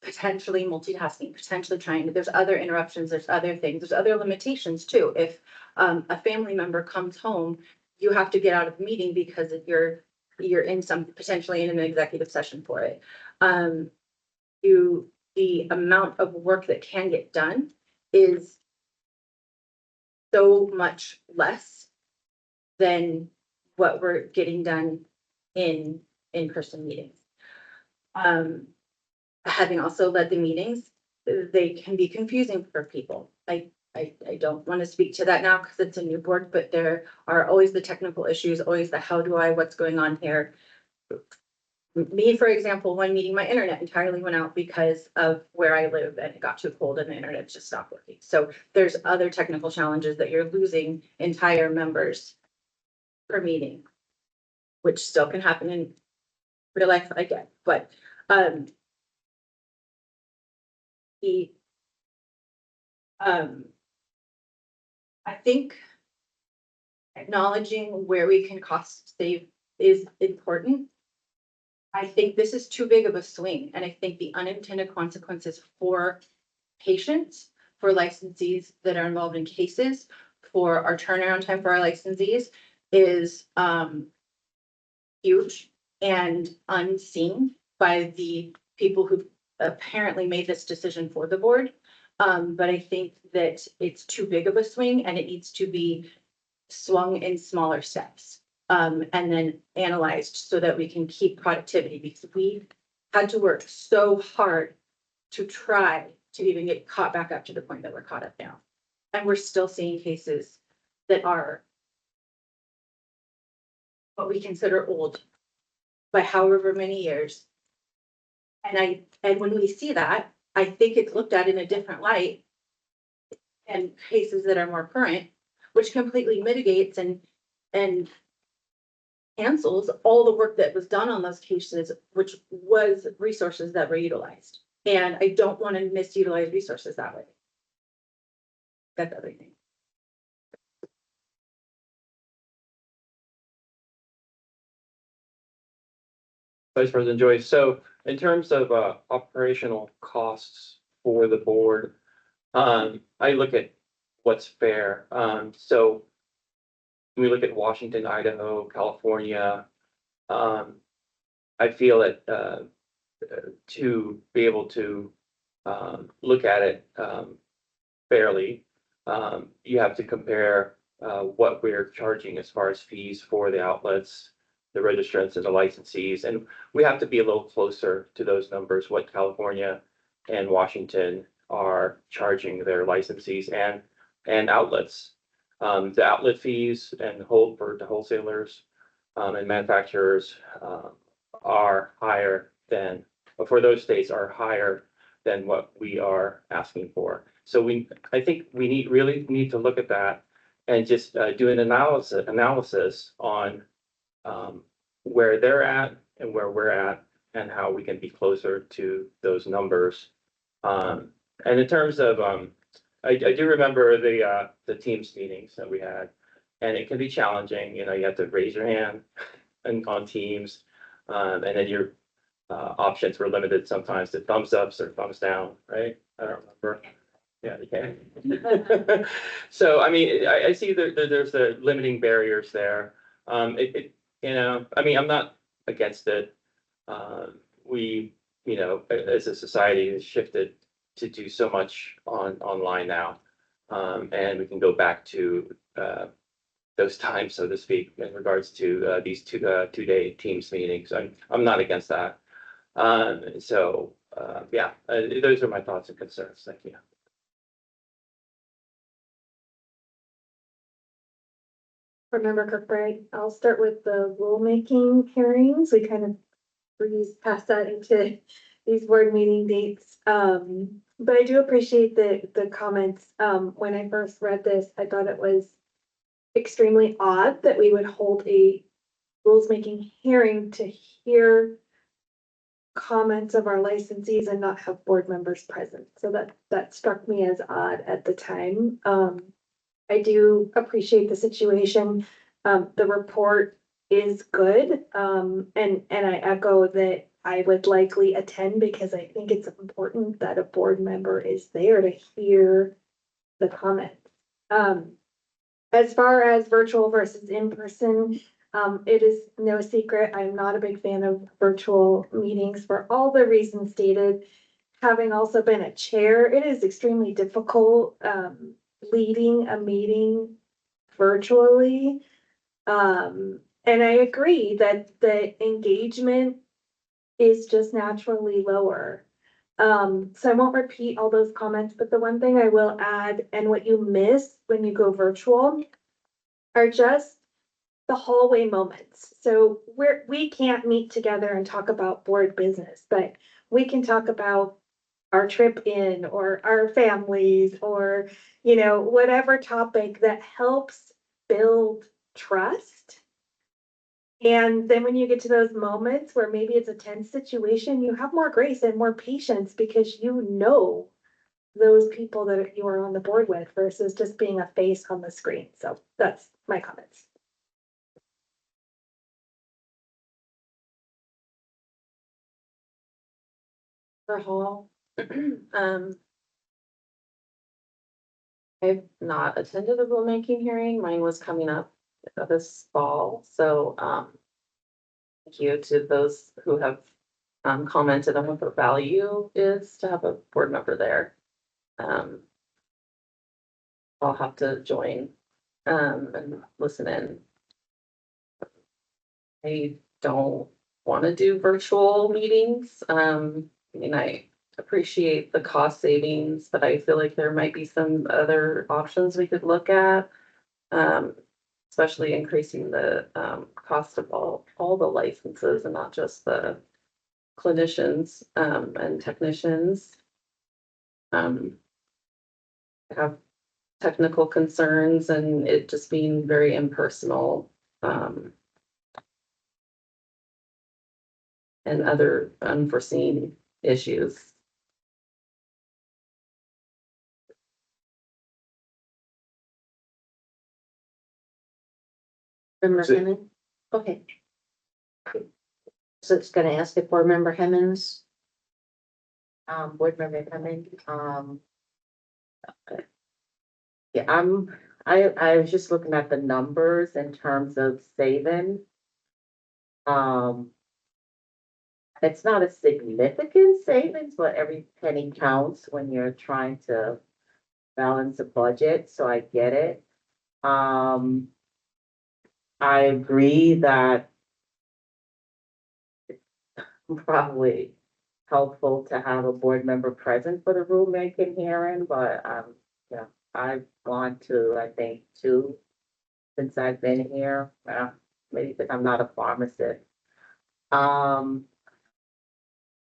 potentially multitasking, potentially trying, there's other interruptions, there's other things, there's other limitations too. If a family member comes home, you have to get out of the meeting because you're in potentially in an executive session for it. The amount of work that can get done is so much less than what we're getting done in in-person meetings. Having also led the meetings, they can be confusing for people. I don't want to speak to that now because it's a new board, but there are always the technical issues, always the how do I, what's going on here. Me, for example, one meeting, my internet entirely went out because of where I live and it got too cold and the internet just stopped working. So there's other technical challenges that you're losing entire members per meeting, which still can happen in real life, I get, but I think acknowledging where we can cost save is important. I think this is too big of a swing, and I think the unintended consequences for patience for licensees that are involved in cases, for our turnaround time for our licensees is huge and unseen by the people who apparently made this decision for the board. But I think that it's too big of a swing and it needs to be swung in smaller steps. And then analyzed so that we can keep productivity, because we had to work so hard to try to even get caught back up to the point that we're caught up now. And we're still seeing cases that are what we consider old by however many years. And when we see that, I think it's looked at in a different light and cases that are more current, which completely mitigates and cancels all the work that was done on those cases, which was resources that were utilized. And I don't want to misutilize resources that way. That's the other thing. Vice President Joyce, so in terms of operational costs for the board, I look at what's fair. So when we look at Washington, Idaho, California, I feel that to be able to look at it fairly, you have to compare what we're charging as far as fees for the outlets, the registrants and the licensees, and we have to be a little closer to those numbers, what California and Washington are charging their licensees and outlets. The outlet fees and hold for the wholesalers and manufacturers are higher than, for those states are higher than what we are asking for. So I think we really need to look at that and just do an analysis on where they're at and where we're at and how we can be closer to those numbers. And in terms of, I do remember the Teams meetings that we had, and it can be challenging. You know, you have to raise your hand and on Teams, and then your options were limited sometimes to thumbs ups or thumbs down, right? I don't remember. Yeah, you can. So, I mean, I see there's the limiting barriers there. You know, I mean, I'm not against it. We, you know, as a society has shifted to do so much online now. And we can go back to those times, so to speak, in regards to these two-day Teams meetings. I'm not against that. So, yeah, those are my thoughts and concerns. Thank you. Member Kirkbride, I'll start with the rulemaking hearings. We kind of breezed past that into these board meeting dates. But I do appreciate the comments. When I first read this, I thought it was extremely odd that we would hold a rules making hearing to hear comments of our licensees and not have board members present. So that struck me as odd at the time. I do appreciate the situation. The report is good. And I echo that I would likely attend because I think it's important that a board member is there to hear the comments. As far as virtual versus in person, it is no secret I'm not a big fan of virtual meetings for all the reasons stated. Having also been a chair, it is extremely difficult leading a meeting virtually. And I agree that the engagement is just naturally lower. So I won't repeat all those comments, but the one thing I will add, and what you miss when you go virtual, are just the hallway moments. So we can't meet together and talk about board business, but we can talk about our trip in or our families or, you know, whatever topic that helps build trust. And then when you get to those moments where maybe it's a tense situation, you have more grace and more patience because you know those people that you are on the board with versus just being a face on the screen. So that's my comments. For Hall, I've not attended a rulemaking hearing. Mine was coming up this fall, so, thank you to those who have, commented on what the value is to have a board member there. I'll have to join, and listen in. I don't want to do virtual meetings. I mean, I appreciate the cost savings, but I feel like there might be some other options we could look at. Especially increasing the cost of all the licenses and not just the clinicians and technicians. I have technical concerns and it just being very impersonal. And other unforeseen issues. Member So- Hemming? Okay. So it's gonna ask if board member Hemmings. Board member Hemming, okay. Yeah, I was just looking at the numbers in terms of saving. It's not a significant savings, but every penny counts when you're trying to balance a budget, so I get it. I agree that it's probably helpful to have a board member present for the rulemaking hearing, but, yeah, I've gone to, I think, two since I've been here, maybe because I'm not a pharmacist.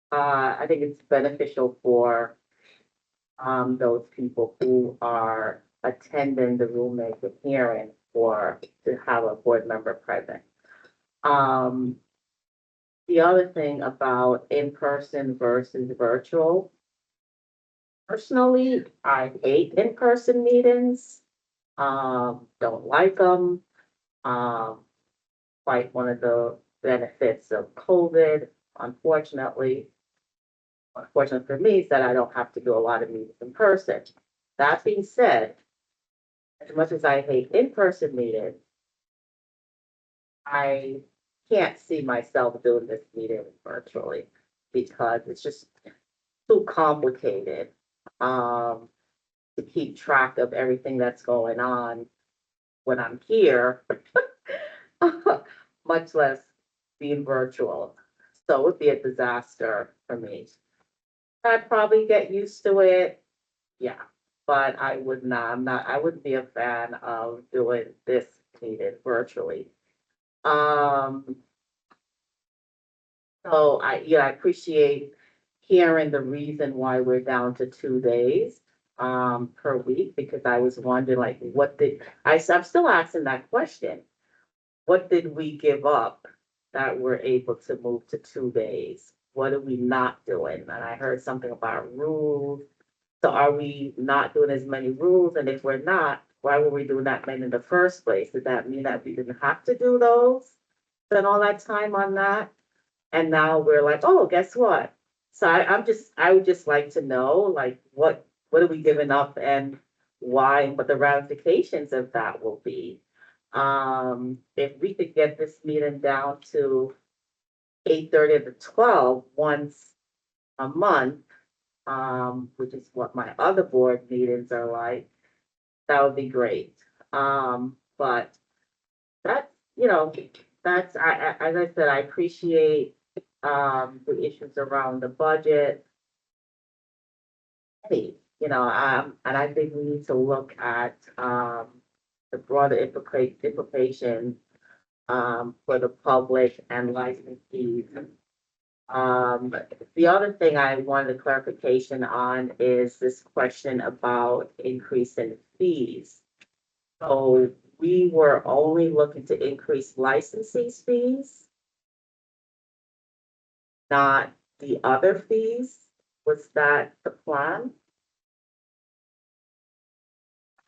I think it's beneficial for, those people who are attending the rulemaking hearing or to have a board member present. The other thing about in-person versus virtual. Personally, I hate in-person meetings. Don't like them. Like one of the benefits of COVID, unfortunately. Unfortunately for me, is that I don't have to do a lot of meetings in person. That being said, as much as I hate in-person meetings, I can't see myself doing this meeting virtually because it's just too complicated to keep track of everything that's going on when I'm here, much less being virtual. So it would be a disaster for me. I'd probably get used to it, yeah, but I would not, I wouldn't be a fan of doing this meeting virtually. So I appreciate hearing the reason why we're down to 2 days per week, because I was wondering like, I'm still asking that question. What did we give up that we're able to move to 2 days? What are we not doing? And I heard something about rules. So are we not doing as many rules? And if we're not, why were we doing that many in the first place? Did that mean that we didn't have to do those? Spend all that time on that? And now we're like, oh, guess what? So I would just like to know, like, what are we giving up and why, what the ramifications of that will be. If we could get this meeting down to 8:30 to 12 once a month, which is what my other board meetings are like, that would be great. But that's, as I said, I appreciate the issues around the budget. Hey, and I think we need to look at the broader implications for the public and licensees. The other thing I wanted clarification on is this question about increasing fees. So we were only looking to increase licensees fees, not the other fees. Was that the plan?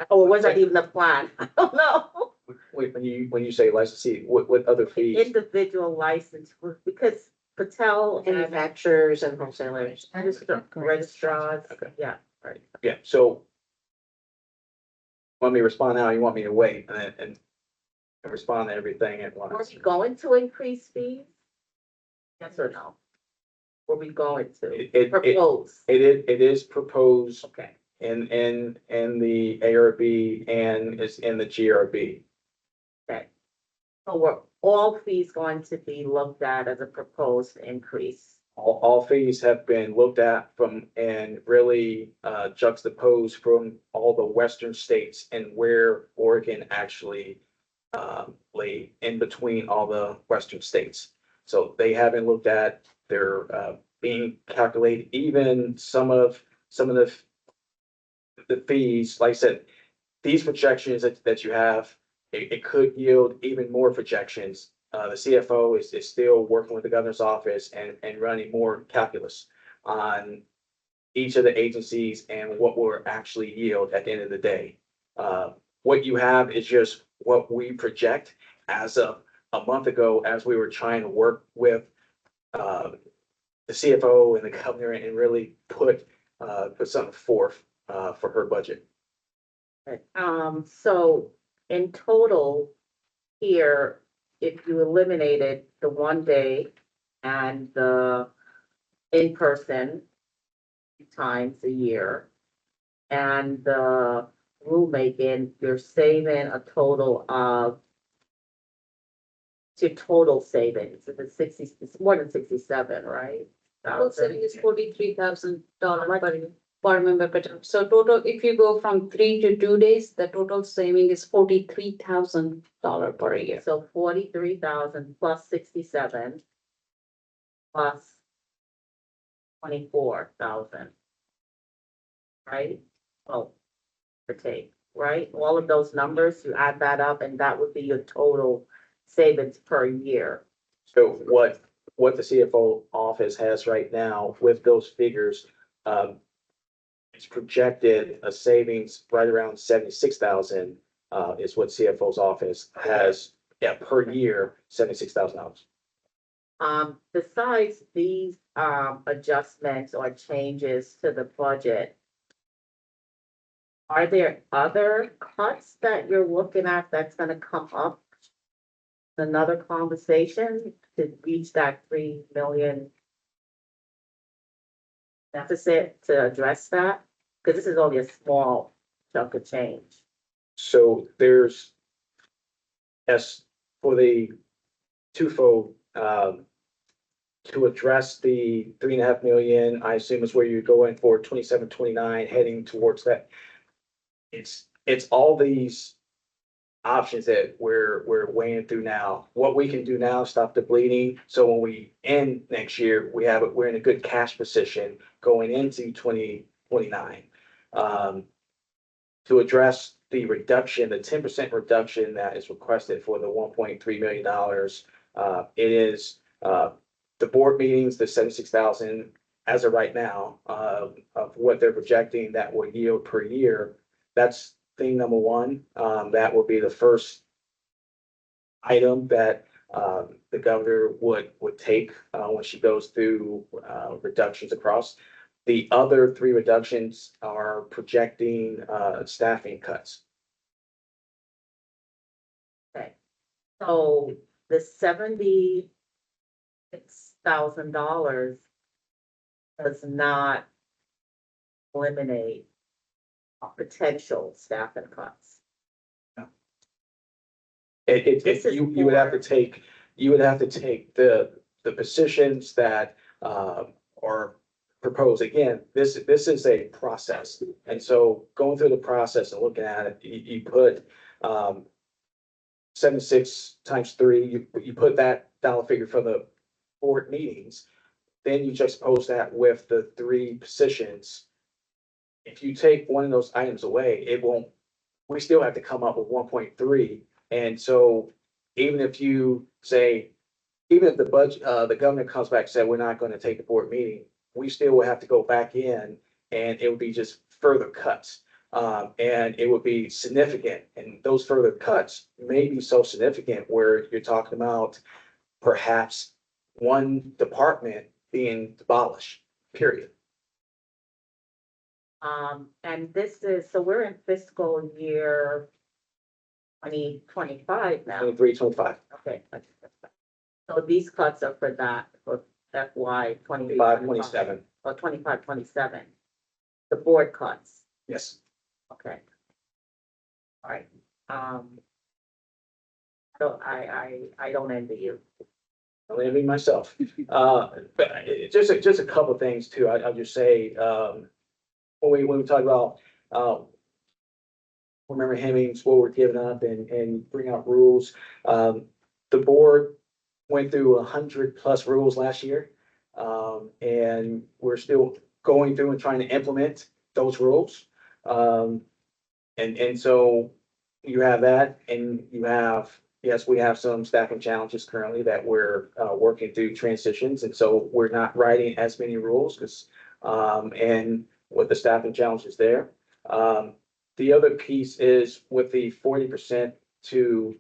Or was that even the plan? I don't know. Wait, when you say licensee, what other fees? Individual license, because Patel and Manufacturers and wholesalers. registrars, Okay. yeah, right. Yeah, so Want me to respond now? Or you want me to wait and respond to everything at Are once? we going to increase fees? Yes or no? Were we going to propose? It is proposed Okay, in the ARB and is in the GRB. so were all fees going to be looked at as a proposed increase? All fees have been looked at from and really juxtaposed from all the western states and where Oregon actually lay in between all the western states. So they haven't looked at their being calculated, even some of the fees, like I said, these projections that you have, it could yield even more projections. The CFO is still working with the governor's office and running more calculus on each of the agencies and what will actually yield at the end of the day. What you have is just what we project as of a month ago, as we were trying to work with the CFO and the governor and really put something forth for her budget. So in total here, if you eliminated the 1 day and the in-person times a year and the rulemaking, you're saving a total of to total savings, if it's 60, it's more than 67, right? Total saving is $43,000 per member per term. So total, if you go from 3 to 2 days, the total saving is $43,000 per year. So 43,000 plus 67 plus 24,000. Right? Oh, per take, right? All of those numbers, you add that up and that would be your total savings per year. So what the CFO office has right now with those figures, it's projected a savings right around 76,000, is what CFO's office has, yeah, per year, $76,000. Besides these, adjustments or changes to the budget, are there other cuts that you're looking at that's gonna come up? Another conversation to reach that 3 million deficit to address that? Because this is only a small chunk of change. So there's, as for the twofold, to address the 3.5 million, I assume is where you're going for 27, 29, heading towards that. It's all these options that we're weighing through now. What we can do now, stop the bleeding. So when we end next year, we're in a good cash position going into 2029. To address the reduction, the 10% reduction that is requested for the $1.3 million. It is the board meetings, the 76,000 as of right now, of what they're projecting that will yield per year. That's thing number one. That will be the first item that the governor would take when she goes through reductions across. The other three reductions are projecting staffing cuts. Okay, so the $76,000 does not eliminate potential staffing cuts. This is You would have to for- take, the positions that are proposed. Again, this is a process. And so going through the process and looking at it, you put 76 times 3, you put that dollar figure for the board meetings. Then you juxtapose that with the 3 positions. If you take one of those items away, we still have to come up with 1.3. And so even if you say, even if the budget, the governor comes back and said, we're not going to take the board meeting, we still will have to go back in and it would be just further cuts. And it would be significant. And those further cuts may be so significant where you're talking about perhaps one department being abolished, period. And this is, so we're in fiscal year 2025 now. 23, 25, Okay. So these cuts are for that, for FY 25, 27. Or 25, 27. The board cuts, Yes. okay. All right, so I don't envy you. I'm envying myself. But just a couple of things too. I'll just say, when we talk about, remember Hemmings, what we're giving up and bring out rules. The board went through 100+ rules last year. And we're still going through and trying to implement those rules. And so you have that, and you have, yes, we have some staffing challenges currently that we're working through transitions, and so we're not writing as many rules because, and with the staffing challenges there. The other piece is with the 40% to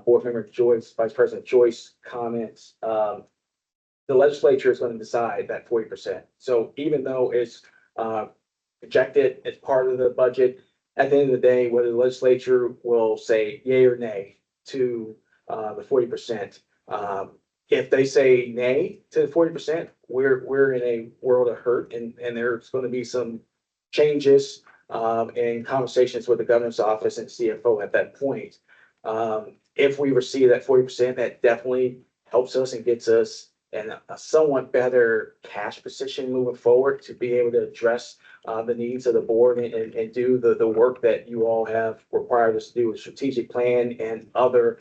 board member Joyce, Vice President Joyce comments. The legislature is going to decide that 40%. So even though it's projected as part of the budget, at the end of the day, whether the legislature will say yay or nay to the 40%. If they say nay to the 40%, we're in a world of hurt, and there's going to be some changes and conversations with the governor's office and CFO at that point. If we receive that 40%, that definitely helps us and gets us in a somewhat better cash position moving forward to be able to address the needs of the board and do the work that you all have required us to do with strategic plan and other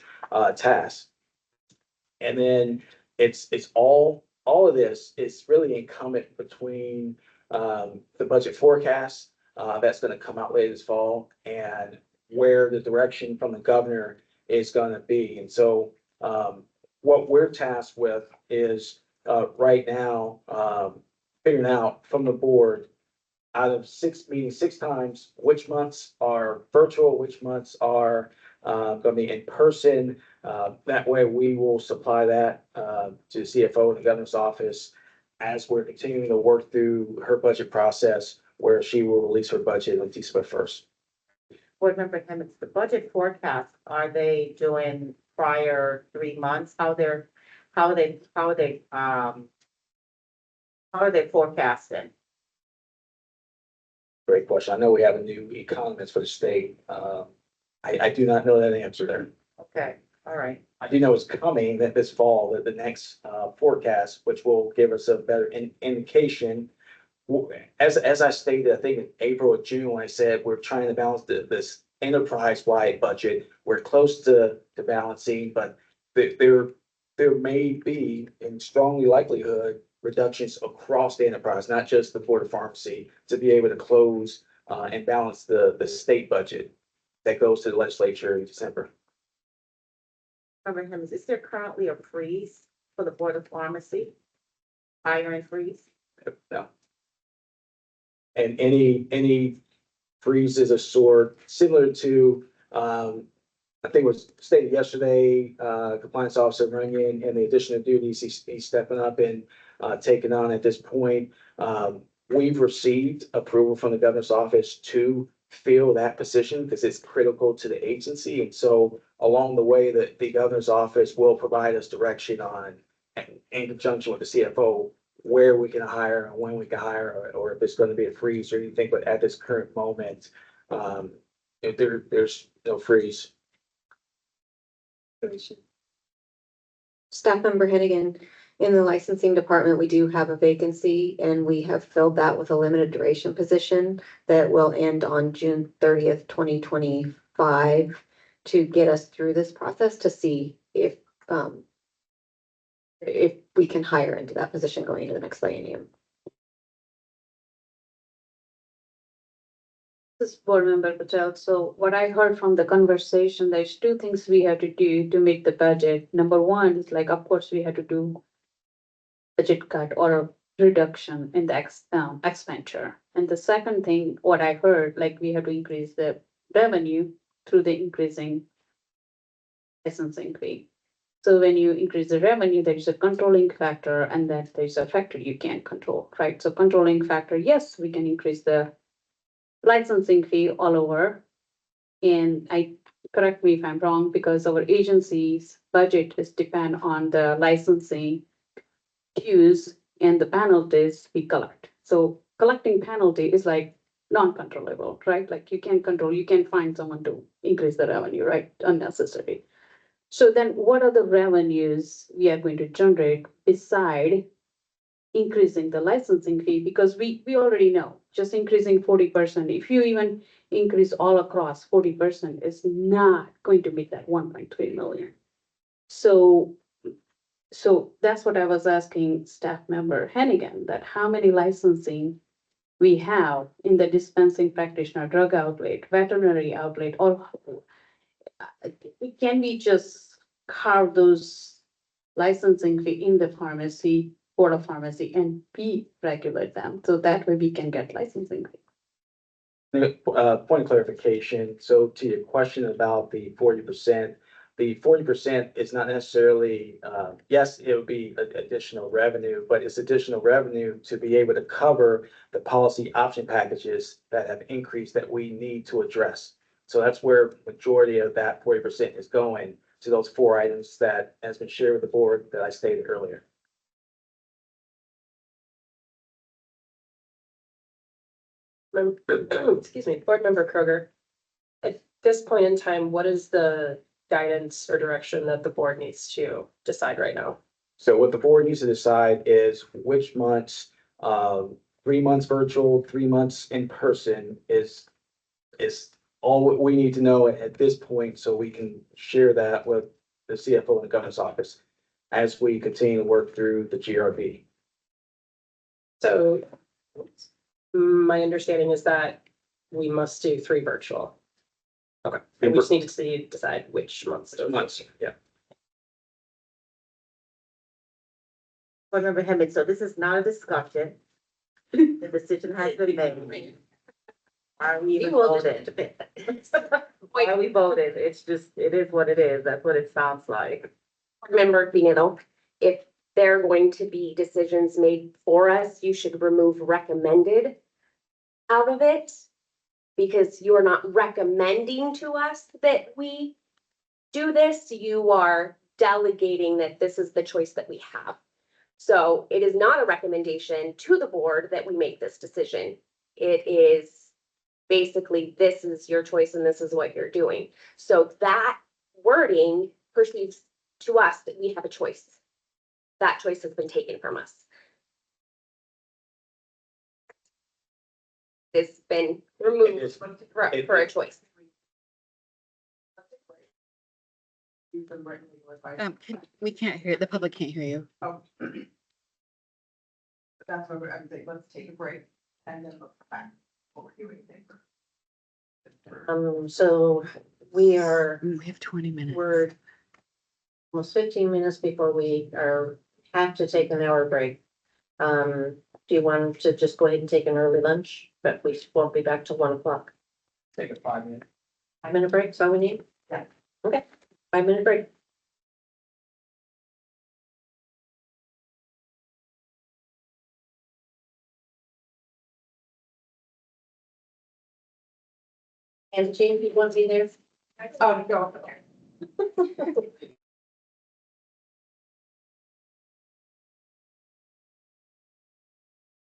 tasks. And then it's all of this is really incumbent between the budget forecast that's going to come out later this fall and where the direction from the governor is going to be. And so what we're tasked with is right now figuring out from the board out of 6 meetings, 6 times, which months are virtual, which months are going to be in person. That way we will supply that to the CFO and the governor's office as we're continuing to work through her budget process, where she will release her budget on December 1st. Board member Hemmings, the budget forecast, are they doing prior 3 months? How are they forecasting? Great question. I know we have a new economist for the state. I do not know that answer there. Okay, all right. I do know it's coming that this fall, that the next forecast, which will give us a better indication. As I stated, I think in April or June, when I said we're trying to balance this enterprise-wide budget, we're close to balancing, but there may be, in strongly likelihood, reductions across the enterprise, not just the Board of Pharmacy, to be able to close and balance the state budget that goes to the legislature in December. Member Hemmings, is there currently a freeze for the Board of Pharmacy? Hiring freeze? No. And any freezes of sort similar to, I think it was stated yesterday, compliance officer Runyon and the additional duties he's stepping up and taking on at this point. We've received approval from the governor's office to fill that position because it's critical to the agency. And so along the way, the governor's office will provide us direction on, in conjunction with the CFO, where we can hire and when we can hire, or if it's going to be a freeze or anything. But at this current moment, there's no freeze. Staff member Hennigan, in the licensing department, we do have a vacancy and we have filled that with a limited duration position that will end on June 30th, 2025 to get us through this process to see if we can hire into that position going into the next biennium. This is board member Patel. So what I heard from the conversation, there's 2 things we have to do to make the budget. Number 1 is like, of course, we have to do budget cut or a reduction in the expenditure. And the second thing, what I heard, like we have to increase the revenue through the increasing licensing fee. So when you increase the revenue, there is a controlling factor, and then there's a factor you can't control, right? So controlling factor, yes, we can increase the licensing fee all over. And correct me if I'm wrong, because our agency's budget is depend on the licensing dues and the penalties we collect. So collecting penalty is like non-controllable, right? Like you can't control, you can't find someone to increase the revenue, right? Unnecessary. So then what are the revenues we are going to generate beside increasing the licensing fee? Because we already know, just increasing 40%, if you even increase all across 40% is not going to meet that 1.3 million. So that's what I was asking staff member Hennigan, that how many licensing we have in the dispensing practitioner, drug outlet, veterinary outlet, or can we just carve those licensing fee in the pharmacy, board of pharmacy, and we regulate them, so that way we can get licensing fee? Point of clarification, so to your question about the 40%, the 40% is not necessarily, yes, it would be additional revenue, but it's additional revenue to be able to cover the policy option packages that have increased that we need to address. So that's where majority of that 40% is going, to those 4 items that has been shared with the board that I stated earlier. Excuse me, Board Member Kroger. At this point in time, what is the guidance or direction that the board needs to decide right now? So what the board needs to decide is which months, 3 months virtual, 3 months in person is all we need to know at this point, so we can share that with the CFO and the governor's office as we continue to work through the GRB. So my understanding is that we must do 3 virtual. Okay, and we just need to decide which months. Months, yeah. Board Member Hemming, so this is not a discussion. The decision has been made. Are we even voted? Why we voted? It's just, it is what it is. That's what it sounds like. Remember, Beano, if there are going to be decisions made for us, you should remove recommended out of it, because you're not recommending to us that we do this, you are delegating that this is the choice that we have. So it is not a recommendation to the board that we make this decision. It is basically, this is your choice and this is what you're doing. So that wording perceives to us that we have a choice. That choice has been taken from us. It's been removed for a choice. We can't hear, the public can't hear you. That's what I'm saying, let's take a break and then look back. So we are, We have 20 minutes. we're almost 15 minutes before we have to take an hour break. Do you want to just go ahead and take an early lunch, but we won't be back till 1 o'clock? Take a 5-minute. 5-minute break, is all we need? Yeah. Okay, 5-minute break. And Jane, you want to be there? Oh, go.